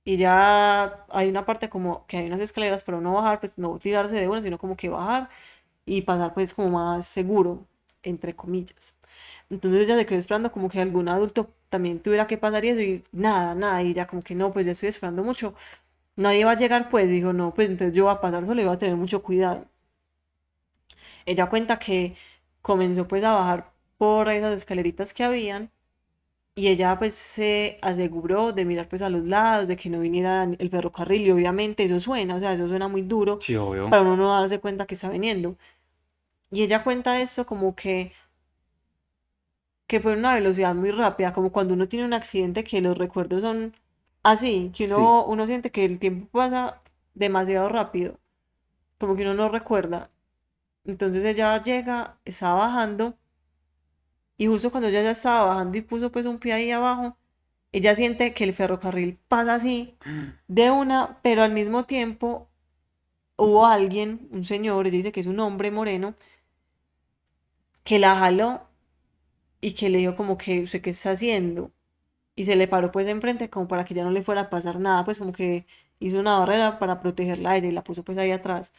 Speaker 2: y ya hay una parte como que hay unas escaleras para uno bajar, pues no tirarse de una, sino como que bajar y pasar pues como más seguro, entre comillas. Entonces ella se quedó esperando como que algún adulto también tuviera que pasar y eso y nada, nada, y ya como que no, pues ya estoy esperando mucho, nadie va a llegar pues, dijo no, pues entonces yo voy a pasar solo y voy a tener mucho cuidado. Ella cuenta que comenzó pues a bajar por esas escaleritas que habían y ella pues se aseguró de mirar pues a los lados, de que no viniera el ferrocarril y obviamente eso suena, o sea, eso suena muy duro
Speaker 1: Sí, obvio.
Speaker 2: para uno no darse cuenta que está viniendo. Y ella cuenta esto como que fue una velocidad muy rápida, como cuando uno tiene un accidente que los recuerdos son así, que
Speaker 1: Sí.
Speaker 2: uno siente que el tiempo pasa demasiado rápido, como que uno no recuerda. Entonces ella llega, está bajando y justo cuando ella ya estaba bajando y puso pues un pie ahí abajo, ella siente que el ferrocarril pasa así de una, pero al mismo tiempo hubo alguien, un señor, ella dice que es un hombre moreno, que la jaló y que le dijo como que usted qué está haciendo y se le paró pues enfrente como para que ya no le fuera a pasar nada, pues como que hizo una barrera para protegerla a ella y la puso pues ahí atrás.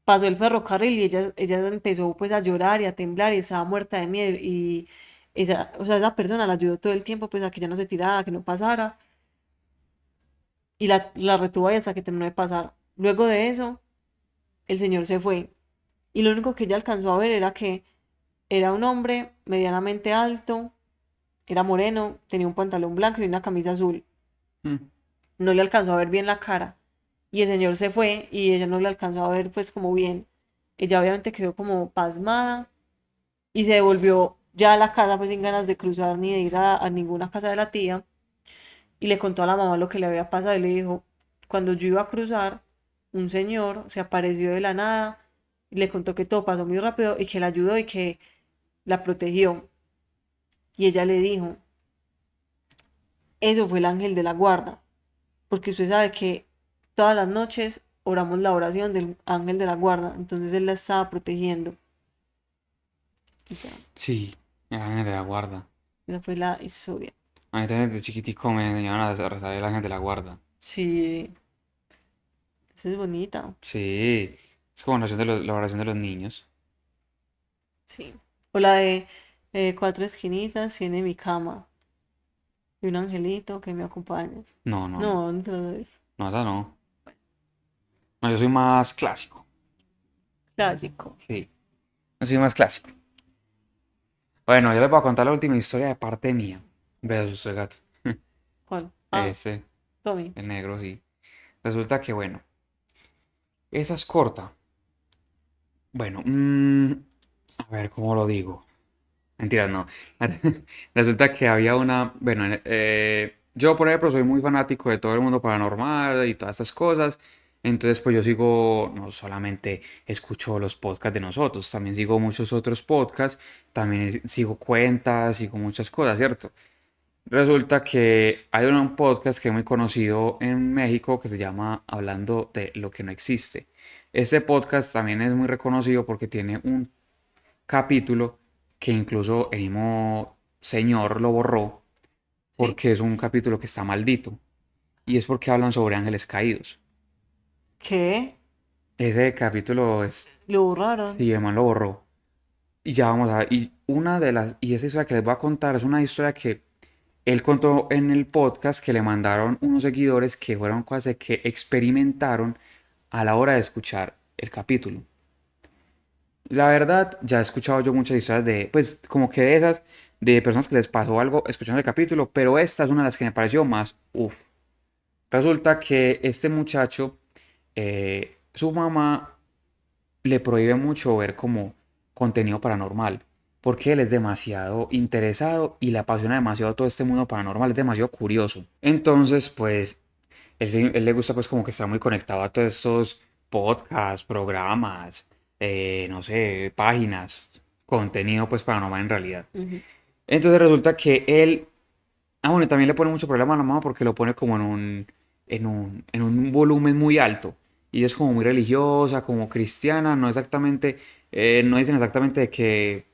Speaker 2: Pasó el ferrocarril y ella empezó pues a llorar y a temblar y estaba muerta de miedo y esa, o sea, esa persona la ayudó todo el tiempo pues a que ya no se tirara, a que no pasara y la retuvo ahí hasta que terminó de pasar. Luego de eso, el señor se fue y lo único que ella alcanzó a ver era que era un hombre medianamente alto, era moreno, tenía un pantalón blanco y una camisa azul.
Speaker 1: Mm.
Speaker 2: No le alcanzó a ver bien la cara y el señor se fue y ella no le alcanzó a ver pues como bien. Ella obviamente quedó como pasmada y se devolvió ya a la casa pues sin ganas de cruzar ni de ir a ninguna casa de la tía y le contó a la mamá lo que le había pasado y le dijo, cuando yo iba a cruzar, un señor se apareció de la nada y le contó que todo pasó muy rápido y que la ayudó y que la protegió. Y ella le dijo, eso fue el ángel de la guarda, porque usted sabe que todas las noches oramos la oración del ángel de la guarda, entonces él la estaba protegiendo. Y ya,
Speaker 1: Sí, el ángel de la guarda.
Speaker 2: esa fue la historia.
Speaker 1: A mí también de chiquitico me enseñaron a rezar el ángel de la guarda.
Speaker 2: Sí, esa es bonita.
Speaker 1: Sí, es como la oración de los niños.
Speaker 2: Sí. O la de cuatro esquinitas tiene mi cama y un angelito que me acompaña.
Speaker 1: No, no, no.
Speaker 2: No, no te lo doy.
Speaker 1: No, esa no. No, yo soy más clásico.
Speaker 2: Clásico.
Speaker 1: Sí, yo soy más clásico. Bueno, yo les voy a contar la última historia de parte mía. Versus el gato.
Speaker 2: ¿Cuál? Ah,
Speaker 1: Ese,
Speaker 2: Tommy.
Speaker 1: el negro, sí. Resulta que, bueno, esa es corta. Bueno, a ver, ¿cómo lo digo? Mentiras, no. Resulta que había una, bueno, yo por ejemplo soy muy fanático de todo el mundo paranormal y todas estas cosas. Entonces, pues yo sigo, no solamente escucho los podcasts de nosotros, también sigo muchos otros podcasts, también sigo cuentas, sigo muchas cosas, ¿cierto? Resulta que hay un podcast que es muy conocido en México que se llama Hablando de lo que no existe. Este podcast también es muy reconocido porque tiene un capítulo que incluso el mismo señor lo borró
Speaker 2: ¿Sí?
Speaker 1: porque es un capítulo que está maldito y es porque hablan sobre ángeles caídos.
Speaker 2: ¿Qué?
Speaker 1: Ese capítulo es,
Speaker 2: Lo borraron.
Speaker 1: sí, el man lo borró. Y ya vamos a ver, y esa historia que les voy a contar es una historia que él contó en el podcast que le mandaron unos seguidores que fueron cosas que experimentaron a la hora de escuchar el capítulo. La verdad, ya he escuchado yo muchas historias de, pues, como que de esas, de personas que les pasó algo escuchando el capítulo, pero esta es una de las que me pareció más, uff. Resulta que este muchacho, su mamá le prohíbe mucho ver como contenido paranormal, porque él es demasiado interesado y le apasiona demasiado todo este mundo paranormal, es demasiado curioso. Entonces, pues, él le gusta pues como que estar muy conectado a todos estos podcasts, programas, no sé, páginas, contenido pues paranormal en realidad.
Speaker 2: Ujú.
Speaker 1: Entonces resulta que él, bueno, y también le pone mucho problema a la mamá porque lo pone como en un volumen muy alto. Y ella es como muy religiosa, como cristiana, no exactamente, no dicen exactamente de qué,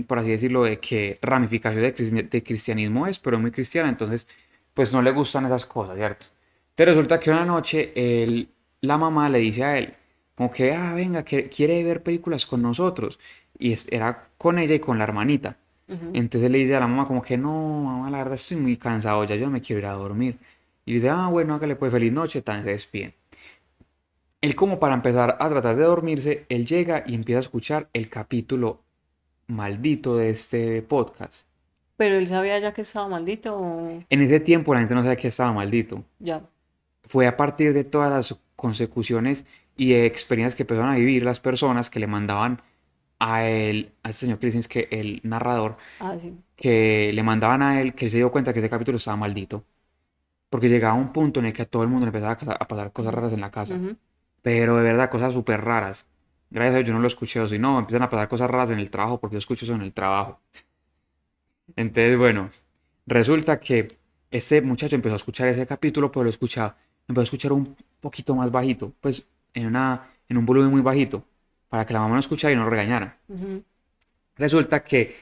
Speaker 1: por así decirlo, de qué ramificación de cristianismo es, pero es muy cristiana, entonces pues no le gustan esas cosas, ¿cierto? Entonces resulta que una noche la mamá le dice a él, como que, venga, que quiere ver películas con nosotros. Y era con ella y con la hermanita.
Speaker 2: Ujú.
Speaker 1: Entonces le dice a la mamá como que no, mamá, la verdad estoy muy cansado, ya yo me quiero ir a dormir. Y dice, bueno, hágale pues feliz noche, tan se despiden. Él como para empezar a tratar de dormirse, él llega y empieza a escuchar el capítulo maldito de este podcast.
Speaker 2: Pero él sabía ya que estaba maldito o
Speaker 1: En ese tiempo la gente no sabía que estaba maldito.
Speaker 2: ya.
Speaker 1: Fue a partir de todas las consecuciones y experiencias que empezaron a vivir las personas que le mandaban a él, a este señor Chris, que el narrador,
Speaker 2: Ah, sí.
Speaker 1: que le mandaban a él que él se dio cuenta que ese capítulo estaba maldito. Porque llegaba un punto en el que a todo el mundo le empezaba a pasar cosas
Speaker 2: Ujú.
Speaker 1: raras en la casa.
Speaker 2: Ujú.
Speaker 1: Pero de verdad, cosas súper raras. Gracias a Dios yo no lo escuché, o si no, empiezan a pasar cosas raras en el trabajo porque yo escucho eso en el trabajo. Entonces, bueno, resulta que este muchacho empezó a escuchar ese capítulo, pero empezó a escuchar un poquito más bajito, pues en un volumen muy bajito, para que la mamá no escuchara y no lo regañara.
Speaker 2: Ujú.
Speaker 1: Resulta que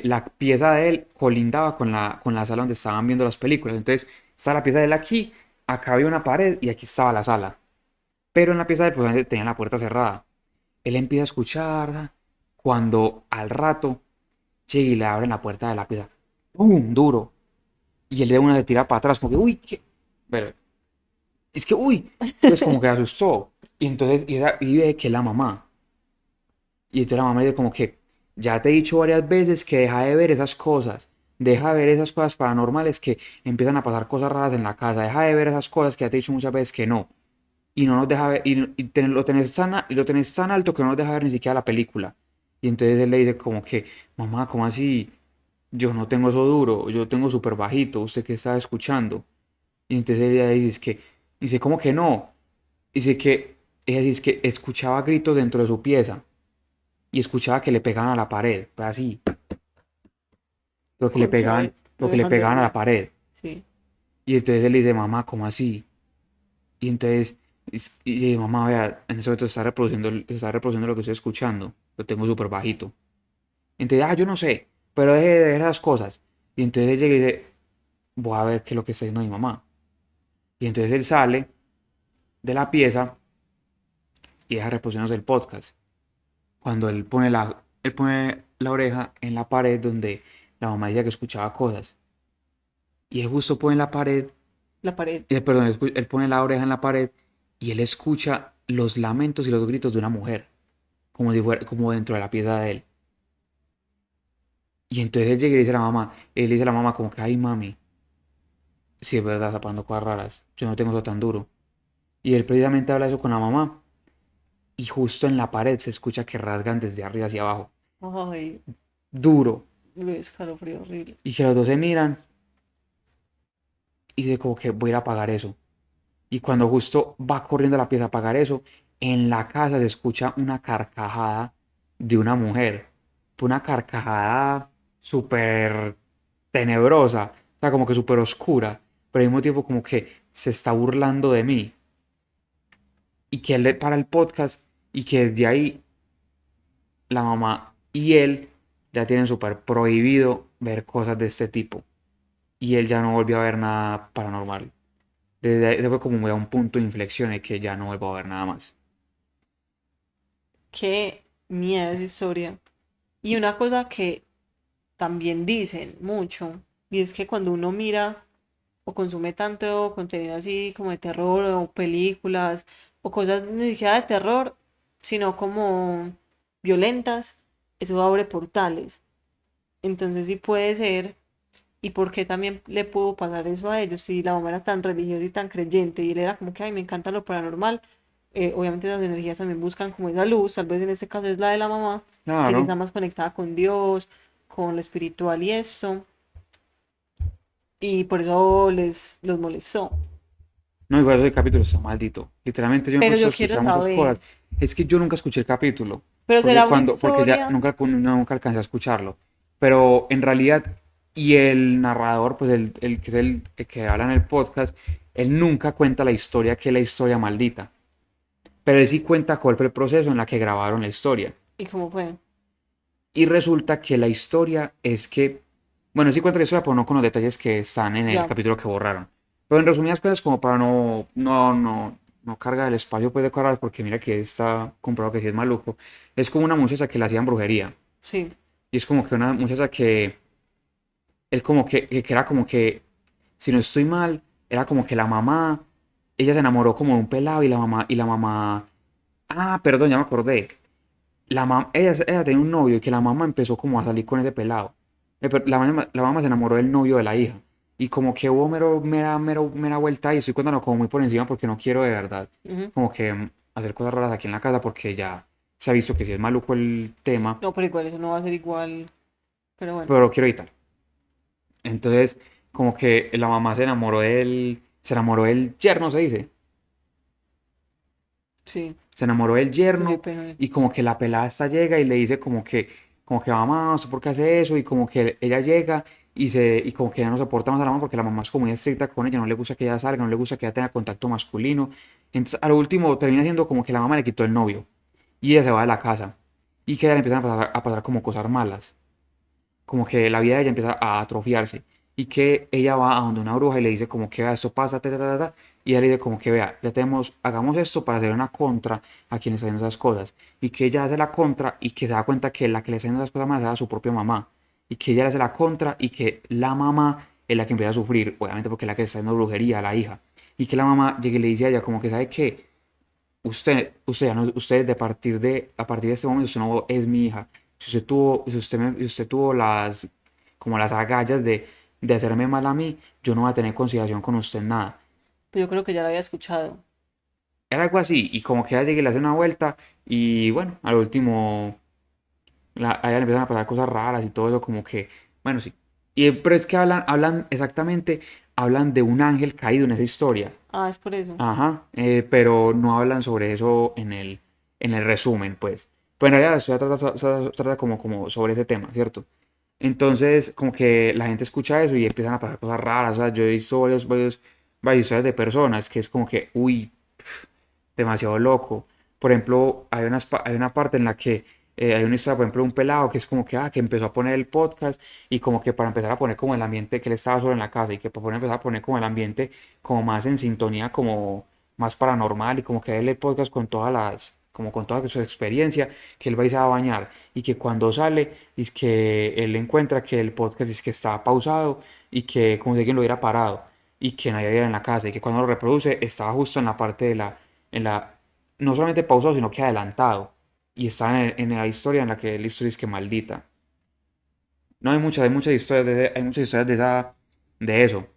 Speaker 1: la pieza de él colindaba con la sala donde estaban viendo las películas. Entonces, está la pieza de él aquí, acá había una pared y aquí estaba la sala. Pero en la pieza de él, pues, obviamente, tenía la puerta cerrada. Él empieza a escuchar cuando al rato llega y le abren la puerta de la pieza. ¡Pum! Duro. Y él de una se tira para atrás, como que, uy, ¿qué? Pero, es que, uy. Entonces, como que se asustó. Y entonces, y ve que es la mamá. Y entonces la mamá le dice como que, ya te he dicho varias veces que deja de ver esas cosas. Deja de ver esas cosas paranormales que empiezan a pasar cosas raras en la casa. Deja de ver esas cosas que ya te he dicho muchas veces que no. Y no nos deja ver, lo tenés tan alto que no nos deja ver ni siquiera la película. Y entonces él le dice como que, mamá, ¿cómo así? Yo no tengo eso duro, yo tengo súper bajito, ¿usted qué está escuchando? Y entonces ella dice, ¿cómo que no? Dice que, ella dice que escuchaba gritos dentro de su pieza y escuchaba que le pegaban a la pared, pues así,
Speaker 2: Contra él,
Speaker 1: lo que le
Speaker 2: dejando
Speaker 1: pegaban a
Speaker 2: dormir.
Speaker 1: la pared.
Speaker 2: Sí.
Speaker 1: Y entonces él le dice, mamá, ¿cómo así? Y entonces, y mamá, vea, en ese momento se está reproduciendo lo que estoy escuchando, lo tengo súper bajito. Entonces, yo no sé, pero deje de ver esas cosas. Y entonces él llega y dice, voy a ver qué es lo que está diciendo mi mamá. Y entonces él sale de la pieza y deja reproduciéndose el podcast. Cuando él pone la oreja en la pared donde la mamá decía que escuchaba cosas. Y él justo pone la pared,
Speaker 2: La pared.
Speaker 1: perdón, él pone la oreja en la pared y él escucha los lamentos y los gritos de una mujer, como, si fuera, como dentro de la pieza de él. Y entonces él llega y le dice a la mamá, él le dice a la mamá como que, ay mami, si es verdad, está pasando cosas raras, yo no tengo eso tan duro. Y él precisamente habla eso con la mamá y justo en la pared se escucha que rasgan desde arriba hacia abajo,
Speaker 2: Ay,
Speaker 1: duro.
Speaker 2: me dio escalofrío horrible.
Speaker 1: Y que los dos se miran y dice como que voy a ir a apagar eso. Y cuando justo va corriendo a la pieza a apagar eso, en la casa se escucha una carcajada de una mujer. Una carcajada súper tenebrosa, o sea, como que súper oscura, pero al mismo tiempo como que se está burlando de mí. Y que él le para el podcast y que desde ahí la mamá y él ya tienen súper prohibido ver cosas de este tipo. Y él ya no volvió a ver nada paranormal. Desde ahí ese fue como muy a un punto de inflexión en que ya no vuelvo a ver nada más.
Speaker 2: Qué miedo esa historia. Y una cosa que también dicen mucho, y es que cuando uno mira o consume tanto contenido así como de terror o películas o cosas ni siquiera de terror, sino como violentas, eso abre portales. Entonces sí puede ser. ¿Y por qué también le pudo pasar eso a ellos? Si la mamá era tan religiosa y tan creyente y él era como que, ay, me encanta lo paranormal. Obviamente las energías también buscan como esa luz, tal vez en este caso es la de la mamá, que sí está
Speaker 1: Claro.
Speaker 2: más conectada con Dios, con lo espiritual y eso, y por eso los molestó.
Speaker 1: No, igual ese capítulo está maldito. Literalmente yo no
Speaker 2: Pero
Speaker 1: puedo
Speaker 2: yo quiero
Speaker 1: escuchar muchas
Speaker 2: saber,
Speaker 1: cosas. Es que yo nunca escuché el capítulo.
Speaker 2: ¿pero será una
Speaker 1: Porque ya
Speaker 2: historia?
Speaker 1: nunca alcancé a escucharlo. Pero en realidad, y el narrador, pues el que es el que habla en el podcast, él nunca cuenta la historia que es la historia maldita. Pero él sí cuenta cuál fue el proceso en la que grabaron la historia.
Speaker 2: ¿Y cómo fue?
Speaker 1: Y resulta que la historia es que, bueno, sí cuenta la historia, pero no con los detalles que están en el
Speaker 2: Ya.
Speaker 1: capítulo que borraron. Pero en resumidas cosas, como para no cargar el espacio pues de cosas, porque mira que está comprobado que sí es maluco. Es como una muchacha que le hacían brujería.
Speaker 2: Sí.
Speaker 1: Y es como que una muchacha que, él como que era como que, si no estoy mal, era como que la mamá, ella se enamoró como de un pelado y la mamá, perdón, ya me acordé. Ella tenía un novio y que la mamá empezó como a salir con ese pelado. La mamá se enamoró del novio de la hija. Y como que hubo mera vuelta y estoy contando como muy por encima porque no quiero de verdad
Speaker 2: Ujú.
Speaker 1: como que hacer cosas raras aquí en la casa porque ya se ha visto que sí es maluco el tema,
Speaker 2: No, pero igual eso no va a ser igual. Pero bueno,
Speaker 1: pero lo quiero evitar. Entonces, como que la mamá se enamoró del yerno, se dice.
Speaker 2: sí.
Speaker 1: Se enamoró del
Speaker 2: Qué
Speaker 1: yerno
Speaker 2: pena.
Speaker 1: y como que la pelada esta llega y le dice como que mamá, ¿usted por qué hace eso? Y como que ella llega y como que ella no soporta más a la mamá porque la mamá es como muy estricta con ella, no le gusta que ella salga, no le gusta que ella tenga contacto masculino. Entonces, a lo último termina siendo como que la mamá le quitó el novio y ella se va de la casa y que a ella le empiezan a pasar como cosas malas, como que la vida de ella empieza a atrofiarse y que ella va a donde una bruja y le dice como que vea, esto pasa, y ella le dice como que vea, ya tenemos, hagamos esto para hacer una contra a quienes hacen esas cosas y que ella hace la contra y que se da cuenta que la que le está haciendo esas cosas más es a su propia mamá y que ella le hace la contra y que la mamá es la que empieza a sufrir, obviamente porque es la que le está haciendo brujería a la hija y que la mamá llega y le dice a ella como que sabe que usted ya no, usted a partir de este momento usted no es mi hija. Si usted tuvo como las agallas de hacerme mal a mí, yo no voy a tener consideración con usted en nada.
Speaker 2: Pues yo creo que ya la había escuchado.
Speaker 1: Era algo así, y como que ella llega y le hace una vuelta, y bueno, al último, a ella le empiezan a pasar cosas raras y todo eso, como que, bueno, sí. Pero es que hablan exactamente, hablan de un ángel caído en esa historia.
Speaker 2: Ah, es por eso.
Speaker 1: Ajá, pero no hablan sobre eso en el resumen, pues. Pues en realidad la historia trata como sobre ese tema, ¿cierto? Entonces, como que la gente escucha eso y empiezan a pasar cosas raras. O sea, yo he visto varias historias de personas que es como que, uy, demasiado loco. Por ejemplo, hay una parte en la que hay una historia, por ejemplo, de un pelado que es como que empezó a poner el podcast y como que para empezar a poner como el ambiente que él estaba solo en la casa y que para empezar a poner como el ambiente como más en sintonía, como más paranormal y como que él el podcast como con toda su experiencia, que él va y se va a bañar y que cuando sale es que él encuentra que el podcast es que está pausado y que como si alguien lo hubiera parado y que nadie había en la casa y que cuando lo reproduce estaba justo en la parte en la, no solamente pausado, sino que adelantado. Y está en la historia en la que la historia es que maldita. No hay muchas historias hay muchas historias de eso.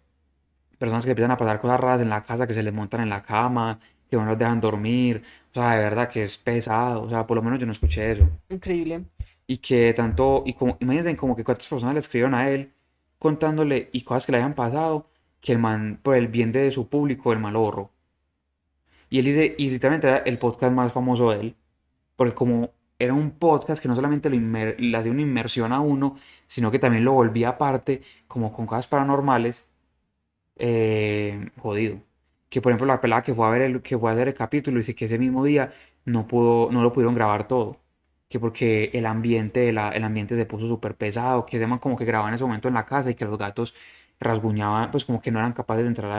Speaker 1: Personas que empiezan a pasar cosas raras en la casa, que se les montan en la cama, que no los dejan dormir. O sea, de verdad que es pesado. O sea, por lo menos yo no escuché eso.
Speaker 2: Increíble.
Speaker 1: Y que tanto, y como, imagínense como que cuántas personas le escribieron a él contándole y cosas que le habían pasado, que el man, por el bien de su público, el mal ahorro. Y él dice, y literalmente era el podcast más famoso de él, porque como era un podcast que no solamente le hacía una inmersión a uno, sino que también lo volvía aparte, como con cosas paranormales, jodido. Que por ejemplo la pelada que fue a ver que fue a hacer el capítulo dice que ese mismo día no lo pudieron grabar todo. Que porque el ambiente se puso súper pesado, que se man como que grababa en ese momento en la casa y que los gatos rasguñaban, pues como que no eran capaces de entrar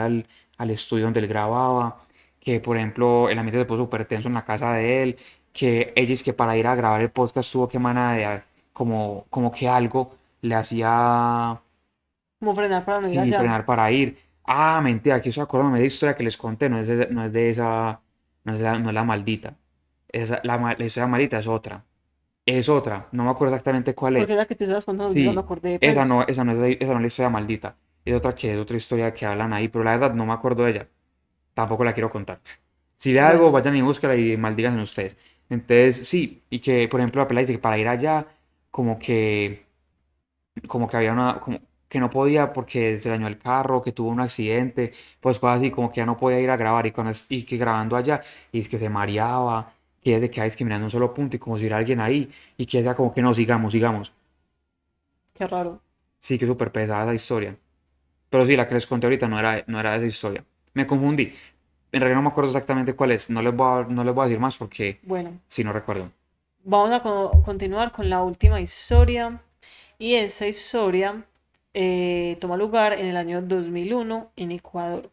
Speaker 1: al estudio donde él grababa. Que por ejemplo el ambiente se puso súper tenso en la casa de él. Que ella es que para ir a grabar el podcast tuvo que como que algo le hacía.
Speaker 2: Como frenar para no ir
Speaker 1: Sí,
Speaker 2: allá.
Speaker 1: frenar para ir. Ah, mentira, aquí estoy acordándome de esa historia que les conté, no es de esa, no es la maldita. La historia maldita es otra. Es otra, no me acuerdo exactamente cuál
Speaker 2: Porque
Speaker 1: es.
Speaker 2: la que te estabas contando, yo no me
Speaker 1: Sí,
Speaker 2: acordé, pues.
Speaker 1: esa no es la historia maldita. Es otra que es otra historia que hablan ahí, pero la verdad no me acuerdo de ella. Tampoco la quiero contar. Si de algo,
Speaker 2: Bueno,
Speaker 1: vayan y búsquela y maldigan ustedes. Entonces, sí, y que, por ejemplo, la pelada dice que para ir allá, como que como que había como que no podía porque se dañó el carro, que tuvo un accidente, pues cosas así, como que ya no podía ir a grabar y que grabando allá, y es que se mareaba, que ella se quedaba discriminando en un solo punto y como si hubiera alguien ahí, y que ella como que no, sigamos, sigamos.
Speaker 2: qué raro.
Speaker 1: Sí, que súper pesada esa historia. Pero sí, la que les conté ahorita no era esa historia. Me confundí. En realidad no me acuerdo exactamente cuál es. No les voy a decir más porque
Speaker 2: Bueno,
Speaker 1: si no recuerdo.
Speaker 2: vamos a continuar con la última historia. Y esa historia toma lugar en el año 2001 en Ecuador.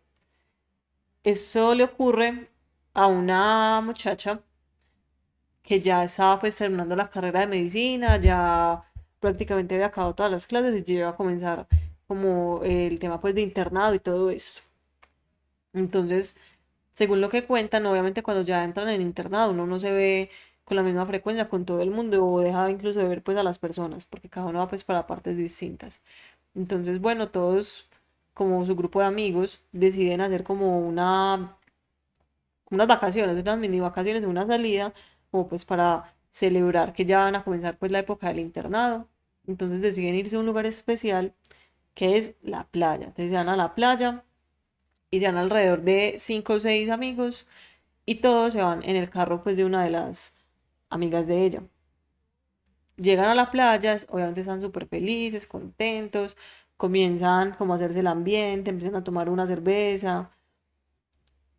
Speaker 2: Eso le ocurre a una muchacha que ya estaba pues terminando la carrera de medicina, ya prácticamente había acabado todas las clases y ya iba a comenzar como el tema pues de internado y todo eso. Entonces, según lo que cuentan, obviamente cuando ya entran en internado uno no se ve con la misma frecuencia con todo el mundo o deja incluso de ver pues a las personas porque cada uno va pues para partes distintas. Entonces, bueno, todos como su grupo de amigos deciden hacer como unas vacaciones, unas mini vacaciones, una salida como pues para celebrar que ya van a comenzar pues la época del internado. Entonces deciden irse a un lugar especial que es la playa. Entonces se van a la playa y se van alrededor de 5 o 6 amigos y todos se van en el carro pues de una de las amigas de ella. Llegan a la playa, obviamente están súper felices, contentos, comienzan como a hacerse el ambiente, empiezan a tomar una cerveza,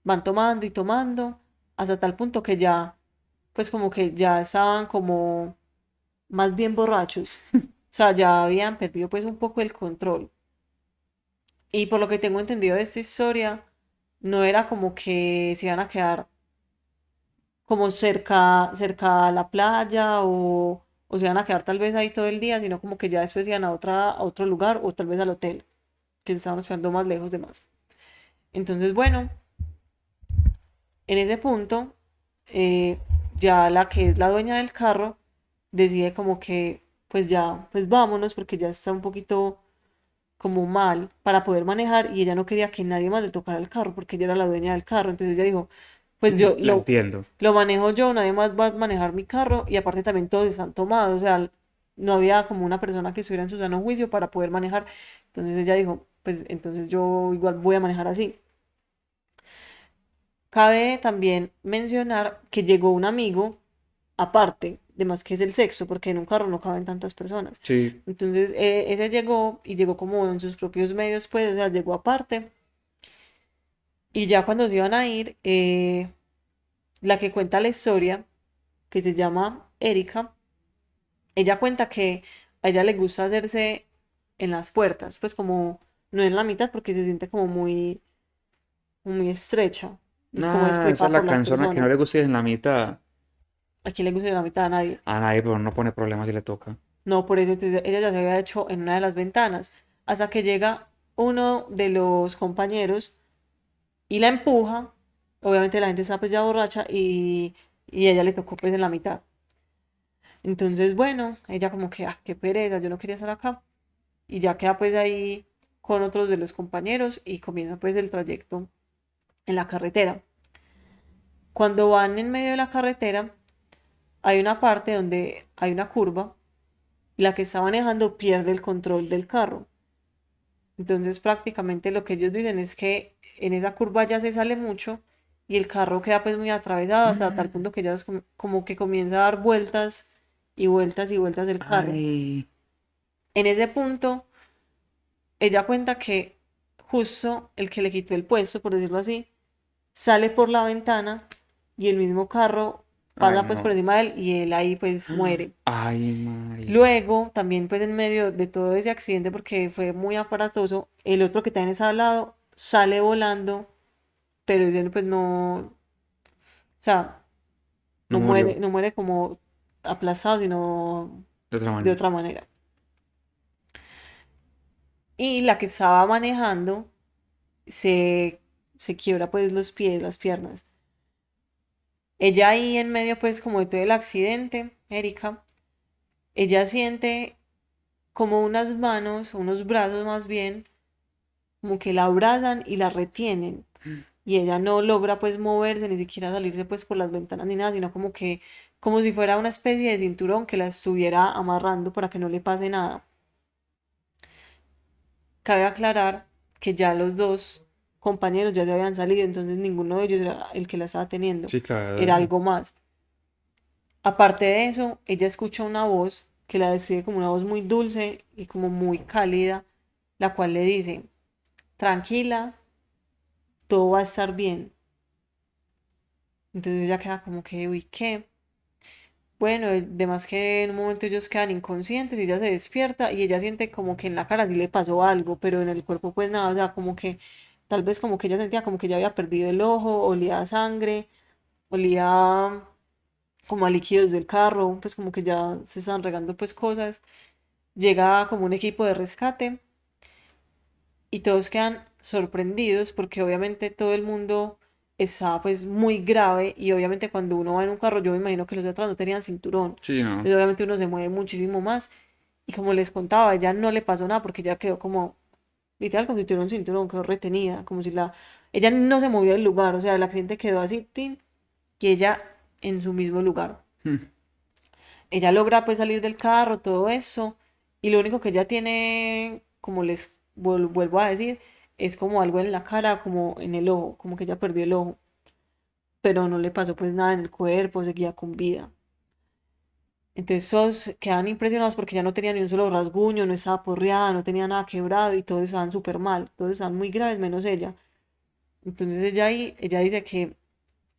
Speaker 2: van tomando y tomando, hasta tal punto que ya, pues como que ya estaban como más bien borrachos, o sea, ya habían perdido pues un poco el control. Y por lo que tengo entendido de esta historia, no era como que se iban a quedar como cerca a la playa o se iban a quedar tal vez ahí todo el día, sino como que ya después iban a otro lugar o tal vez al hotel, que se estaban esperando más lejos de más. Entonces, bueno, en ese punto, eh, ya la que es la dueña del carro decide como que, pues ya, pues vámonos porque ya está un poquito como mal para poder manejar y ella no quería que nadie más le tocara el carro porque ella era la dueña del carro. Entonces ella dijo, pues yo
Speaker 1: La entiendo.
Speaker 2: lo manejo yo, nadie más va a manejar mi carro y aparte también todos están tomados, o sea, no había como una persona que estuviera en su sano juicio para poder manejar. Entonces ella dijo, pues entonces yo igual voy a manejar así. Cabe también mencionar que llegó un amigo aparte, de más que es el sexto, porque en un carro no caben tantas personas.
Speaker 1: Sí.
Speaker 2: Entonces ese llegó y llegó como en sus propios medios, pues, o sea, llegó aparte. Y ya cuando se iban a ir, la que cuenta la historia, que se llama Erika, ella cuenta que a ella le gusta hacerse en las puertas, pues como no en la mitad porque se siente como muy estrecha y como
Speaker 1: Ah, esa es
Speaker 2: estrepada
Speaker 1: la
Speaker 2: por las
Speaker 1: canzona que no le
Speaker 2: personas.
Speaker 1: gusta ir en la mitad.
Speaker 2: ¿A quién le gusta ir en la mitad? A nadie.
Speaker 1: A nadie, pero no pone problema si le toca.
Speaker 2: No, por eso entonces, ella ya se había hecho en una de las ventanas, hasta que llega uno de los compañeros y la empuja. Obviamente la gente está pues ya borracha y ella le tocó pues en la mitad. Entonces, bueno, ella como que, ah, qué pereza, yo no quería estar acá. Y ya queda pues ahí con otros de los compañeros y comienza pues el trayecto en la carretera. Cuando van en medio de la carretera, hay una parte donde hay una curva y la que está manejando pierde el control del carro. Entonces prácticamente lo que ellos dicen es que en esa curva ya se sale mucho y el carro queda pues muy atravesado hasta tal punto que ya es como que comienza a dar vueltas y vueltas y vueltas del carro.
Speaker 1: Ay.
Speaker 2: En ese punto, ella cuenta que justo el que le quitó el puesto, por decirlo así, sale por la ventana y el mismo carro
Speaker 1: Ay,
Speaker 2: pasa pues por
Speaker 1: no.
Speaker 2: encima de él y él ahí pues muere.
Speaker 1: Ay, marica.
Speaker 2: Luego, también pues en medio de todo ese accidente, porque fue muy aparatoso, el otro que también está al lado sale volando, pero ese pues no, o sea,
Speaker 1: No murió.
Speaker 2: no muere como aplastado, sino
Speaker 1: De otra
Speaker 2: de
Speaker 1: manera.
Speaker 2: otra manera. Y la que estaba manejando se, se quiebra pues los pies, las piernas. Ella ahí en medio pues como de todo el accidente, Erika, ella siente como unas manos, unos brazos más bien, como que la abrazan y la retienen. Y ella no logra pues moverse, ni siquiera salirse pues por las ventanas ni nada, sino como que, como si fuera una especie de cinturón que la estuviera amarrando para que no le pase nada. Cabe aclarar que ya los dos compañeros ya se habían salido, entonces ninguno de ellos era el que la estaba teniendo,
Speaker 1: Sí, claro.
Speaker 2: era algo más. Aparte de eso, ella escucha una voz que la describe como una voz muy dulce y como muy cálida, la cual le dice, tranquila, todo va a estar bien. Entonces ella queda como que, uy, ¿qué? Bueno, además que en un momento ellos quedan inconscientes y ella se despierta y ella siente como que en la cara sí le pasó algo, pero en el cuerpo pues nada, o sea, como que tal vez como que ella sentía como que ya había perdido el ojo, olía a sangre, olía como a líquidos del carro, pues como que ya se están regando pues cosas. Llega como un equipo de rescate y todos quedan sorprendidos porque obviamente todo el mundo está pues muy grave y obviamente cuando uno va en un carro, yo me imagino que los de atrás no tenían cinturón,
Speaker 1: Sí, no.
Speaker 2: entonces obviamente uno se mueve muchísimo más y como les contaba, a ella no le pasó nada porque ella quedó como, literal, como si tuviera un cinturón, quedó retenida, como si ella no se movió del lugar, o sea, el accidente quedó así, tin, y ella en su mismo lugar.
Speaker 1: Hmm.
Speaker 2: Ella logra pues salir del carro, todo eso, y lo único que ella tiene, como les vuelvo a decir, es como algo en la cara, como en el ojo, como que ella perdió el ojo, pero no le pasó pues nada en el cuerpo, seguía con vida. Entonces todos quedan impresionados porque ya no tenía ni un solo rasguño, no estaba porreada, no tenía nada quebrado y todos estaban súper mal, todos estaban muy graves menos ella. Entonces ella ahí, ella dice que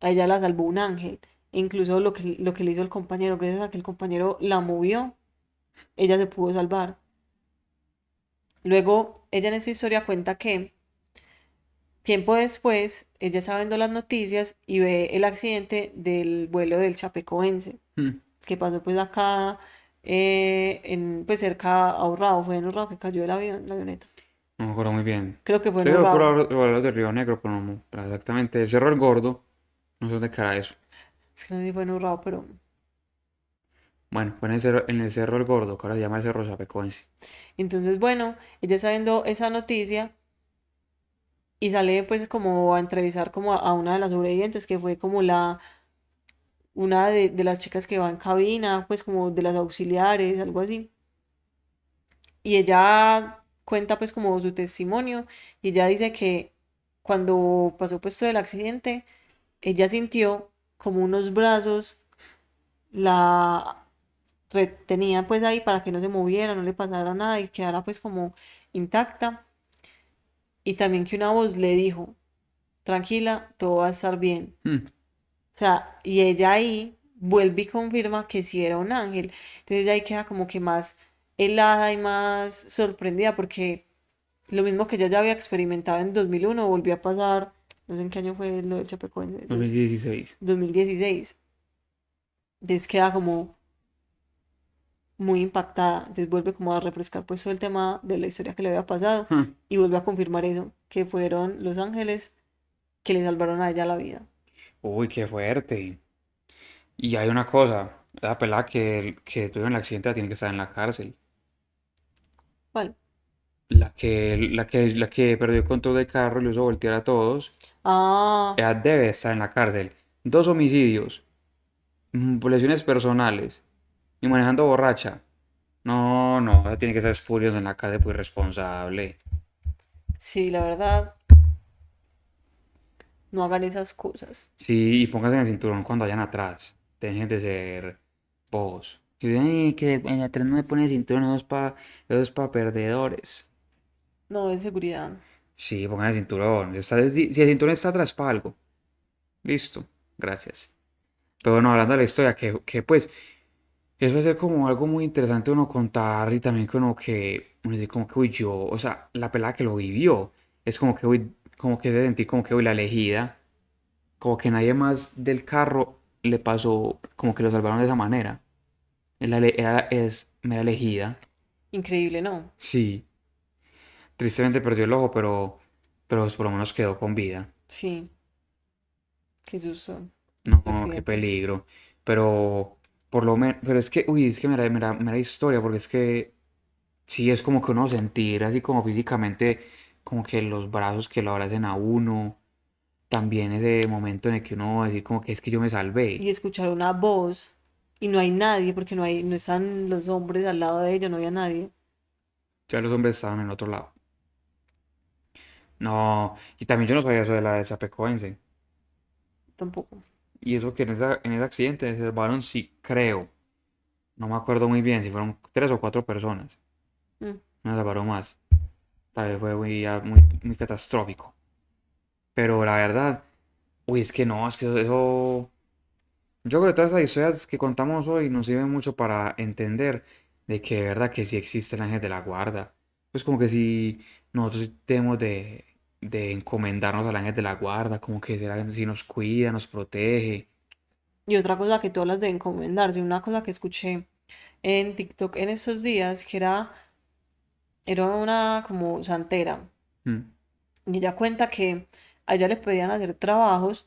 Speaker 2: a ella la salvó un ángel, e incluso lo que le hizo el compañero, gracias a que el compañero la movió, ella se pudo salvar. Luego, ella en esta historia cuenta que tiempo después, ella estaba viendo las noticias y ve el accidente del vuelo del Chapecoense,
Speaker 1: Hmm.
Speaker 2: que pasó pues acá, pues cerca a Urrao, fue en Urrao que cayó el avión, la avioneta.
Speaker 1: No me acuerdo muy bien.
Speaker 2: Creo que fue en
Speaker 1: Se dio por
Speaker 2: Urrao.
Speaker 1: hablar de Río Negro, pero no, pero exactamente. El Cerro El Gordo. No sé dónde cara eso.
Speaker 2: Es que no sé si fue en Urrao, pero...
Speaker 1: Bueno, fue en el Cerro El Gordo, que ahora se llama el Cerro Chapecoense.
Speaker 2: Entonces, bueno, ella está viendo esa noticia y sale pues como a entrevistar como a una de las sobrevivientes, que fue como una de las chicas que va en cabina, pues como de las auxiliares, algo así. Y ella cuenta pues como su testimonio y ella dice que cuando pasó pues todo el accidente, ella sintió como unos brazos la retenían pues ahí para que no se moviera, no le pasara nada y quedara pues como intacta. Y también que una voz le dijo, tranquila, todo va a estar bien.
Speaker 1: Mm.
Speaker 2: O sea, y ella ahí vuelve y confirma que sí era un ángel. Entonces ella ahí queda como que más helada y más sorprendida porque lo mismo que ella ya había experimentado en 2001 volvió a pasar, no sé en qué año fue lo del Chapecoense,
Speaker 1: 2016.
Speaker 2: 2016. Entonces queda como muy impactada. Entonces vuelve como a refrescar pues todo el tema de la historia que le había pasado
Speaker 1: Mm.
Speaker 2: y vuelve a confirmar eso, que fueron los ángeles que le salvaron a ella la vida.
Speaker 1: Uy, qué fuerte. Y hay una cosa, la pelada que tuvo en el accidente tiene que estar en la cárcel.
Speaker 2: ¿Cuál?
Speaker 1: La que perdió el control del carro y lo hizo voltear a todos,
Speaker 2: Ah,
Speaker 1: ella debe estar en la cárcel. Dos homicidios, por lesiones personales y manejando borracha. No, no, ella tiene que estar expurgada en la cárcel por irresponsable.
Speaker 2: sí, la verdad, no hagan esas cosas.
Speaker 1: Sí, y pónganse en el cinturón cuando vayan atrás. Dejen de ser bobos. Y dicen, "Ay, que en atrás no me pone cinturón, eso es pa perdedores".
Speaker 2: No, de seguridad.
Speaker 1: Sí, pongan el cinturón. Si el cinturón está atrás, para algo. Listo. Gracias. Pero bueno, hablando de la historia, que pues, eso es como algo muy interesante uno contar y también uno dice como que, uy, yo, o sea, la pelada que lo vivió, es como que, uy, como que se sentí como que, uy, la elegida, como que nadie más del carro le pasó, como que lo salvaron de esa manera. Me era elegida.
Speaker 2: Increíble, ¿no?
Speaker 1: Sí, tristemente perdió el ojo, pero pues, por lo menos quedó con vida.
Speaker 2: Sí, qué susto.
Speaker 1: No, qué
Speaker 2: Accidentes.
Speaker 1: peligro. Pero por lo menos, pero es que, uy, es que me da historia, porque es que sí es como que uno sentir así como físicamente, como que los brazos que lo abracen a uno, también ese momento en el que uno va a decir como que es que yo me salvé.
Speaker 2: Y escuchar una voz y no hay nadie porque no están los hombres al lado de ella, no había nadie.
Speaker 1: Ya los hombres estaban en otro lado. No, y también yo no sabía eso de la de Chapecoense.
Speaker 2: Tampoco.
Speaker 1: Y eso que en ese accidente se salvaron, sí, creo. No me acuerdo muy bien si fueron 3 o 4 personas.
Speaker 2: Mm.
Speaker 1: No se salvaron más. Tal vez fue muy catastrófico. Pero la verdad, uy, es que no, es que eso. Yo creo que todas esas historias que contamos hoy nos sirven mucho para entender de que de verdad que sí existe el ángel de la guarda. Pues como que si nosotros sí tenemos de encomendarnos al ángel de la guarda, como que será que si nos cuida, nos protege.
Speaker 2: Y otra cosa que tú hablas de encomendarse, una cosa que escuché en TikTok en estos días, que era una como santera.
Speaker 1: Mm.
Speaker 2: Y ella cuenta que a ella le pedían hacer trabajos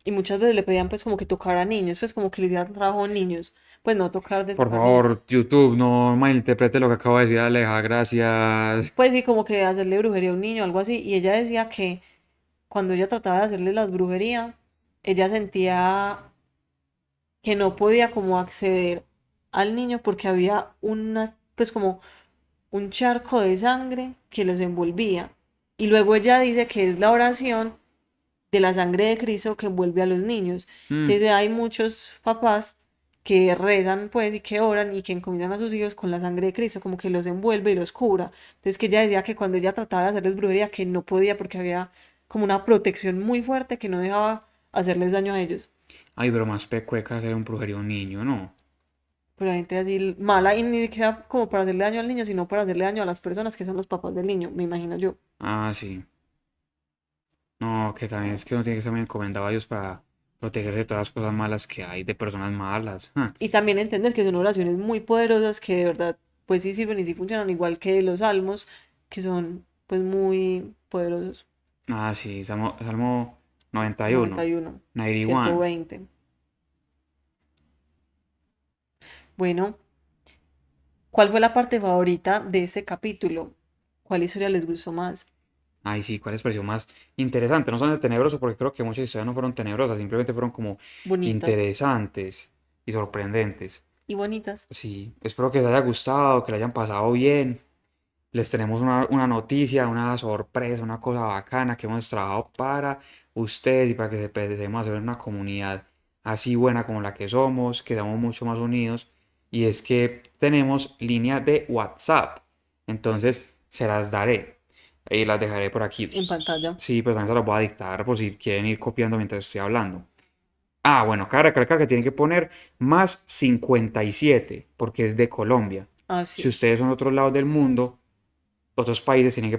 Speaker 2: y muchas veces le pedían pues como que tocar a niños, pues como que le hicieran trabajo a niños, pues no tocar de
Speaker 1: Por
Speaker 2: tocar niños.
Speaker 1: favor, YouTube, no malinterprete lo que acabo de decir, Aleja, gracias.
Speaker 2: Pues sí, como que hacerle brujería a un niño, algo así. Y ella decía que cuando ella trataba de hacerle las brujerías, ella sentía que no podía como acceder al niño porque había una, pues como un charco de sangre que los envolvía. Y luego ella dice que es la oración de la sangre de Cristo que envuelve a los niños.
Speaker 1: Mm.
Speaker 2: Entonces hay muchos papás que rezan pues y que oran y que encomiendan a sus hijos con la sangre de Cristo, como que los envuelve y los cura. Entonces que ella decía que cuando ella trataba de hacerles brujería que no podía porque había como una protección muy fuerte que no dejaba hacerles daño a ellos.
Speaker 1: Ay, pero más pecueca hacer un brujería a un niño, ¿no?
Speaker 2: Pero la gente así mala y ni siquiera como para hacerle daño al niño, sino para hacerle daño a las personas que son los papás del niño, me imagino yo.
Speaker 1: Ah, sí. No, que también es que uno tiene que estar muy encomendado a Dios para protegerse de todas las cosas malas que hay, de personas malas.
Speaker 2: Y también entender que son oraciones muy poderosas que de verdad pues sí sirven y sí funcionan igual que los salmos, que son pues muy poderosos.
Speaker 1: Ah, sí, Salmo 91,
Speaker 2: 91,
Speaker 1: 91.
Speaker 2: 120. Bueno, ¿cuál fue la parte favorita de este capítulo? ¿Cuál historia les gustó más?
Speaker 1: Ay, sí, ¿cuál les pareció más interesante? No son de tenebroso porque creo que muchas historias no fueron tenebrosas, simplemente fueron como
Speaker 2: Bonitas.
Speaker 1: interesantes y sorprendentes.
Speaker 2: y bonitas.
Speaker 1: Sí, espero que les haya gustado, que le hayan pasado bien. Les tenemos una noticia, una sorpresa, una cosa bacana que hemos trabajado para ustedes y para que empecemos a hacer una comunidad así buena como la que somos, que estamos mucho más unidos. Y es que tenemos línea de WhatsApp. Entonces se las daré. Y las dejaré por aquí.
Speaker 2: En pantalla.
Speaker 1: Sí, pues también se las voy a dictar por si quieren ir copiando mientras estoy hablando. Ah, bueno, cabe recalcar que tienen que poner más 57 porque es de Colombia. Si
Speaker 2: Así.
Speaker 1: ustedes son de otros lados del mundo, otros países tienen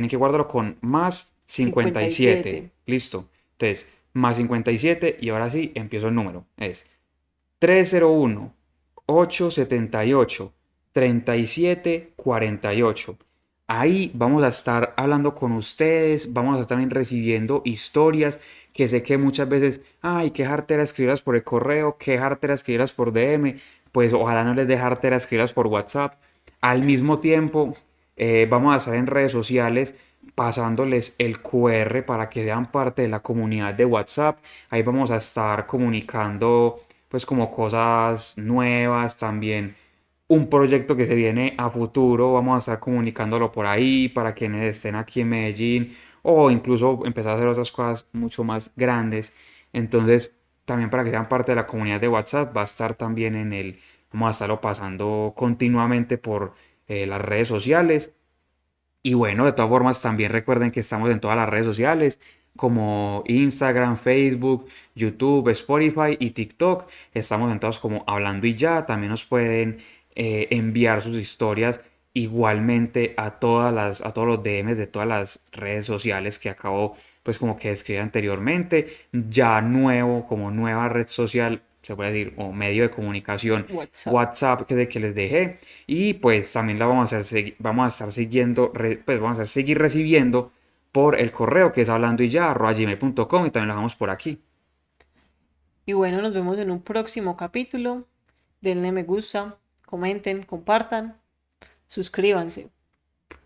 Speaker 1: que guardarlo con más 57.
Speaker 2: 57.
Speaker 1: Listo. Entonces, más 57 y ahora sí empiezo el número. Es 301-878-3748. Ahí vamos a estar hablando con ustedes, vamos a estar también recibiendo historias que sé que muchas veces, ay, qué jartera escribirlas por el correo, qué jartera escribirlas por DM, pues ojalá no les dé jartera escribirlas por WhatsApp. Al mismo tiempo, vamos a estar en redes sociales pasándoles el QR para que sean parte de la comunidad de WhatsApp. Ahí vamos a estar comunicando pues como cosas nuevas también. Un proyecto que se viene a futuro, vamos a estar comunicándolo por ahí para quienes estén aquí en Medellín o incluso empezar a hacer otras cosas mucho más grandes. Entonces, también para que sean parte de la comunidad de WhatsApp, va a estar también vamos a estarlo pasando continuamente por las redes sociales. Y bueno, de todas formas, también recuerden que estamos en todas las redes sociales como Instagram, Facebook, YouTube, Spotify y TikTok. Estamos en todas como Hablando y Ya. También nos pueden enviar sus historias igualmente a todos los DMs de todas las redes sociales que acabo pues como que describí anteriormente. Ya nuevo, como nueva red social, se puede decir, o medio de comunicación,
Speaker 2: WhatsApp.
Speaker 1: WhatsApp que les dejé. Y pues también la vamos a hacer, vamos a estar siguiendo, pues vamos a seguir recibiendo por el correo que es hablando y ya @gmail.com y también lo dejamos por aquí.
Speaker 2: Y bueno, nos vemos en un próximo capítulo. Denle me gusta, comenten, compartan, suscríbanse.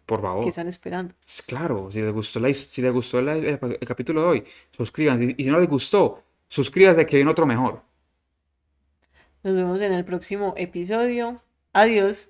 Speaker 1: Por
Speaker 2: ¿Qué
Speaker 1: favor.
Speaker 2: están esperando?
Speaker 1: Claro, si les gustó, si les gustó el capítulo de hoy, suscríbanse. Y si no les gustó, suscríbanse que viene otro mejor.
Speaker 2: Nos vemos en el próximo episodio. Adiós.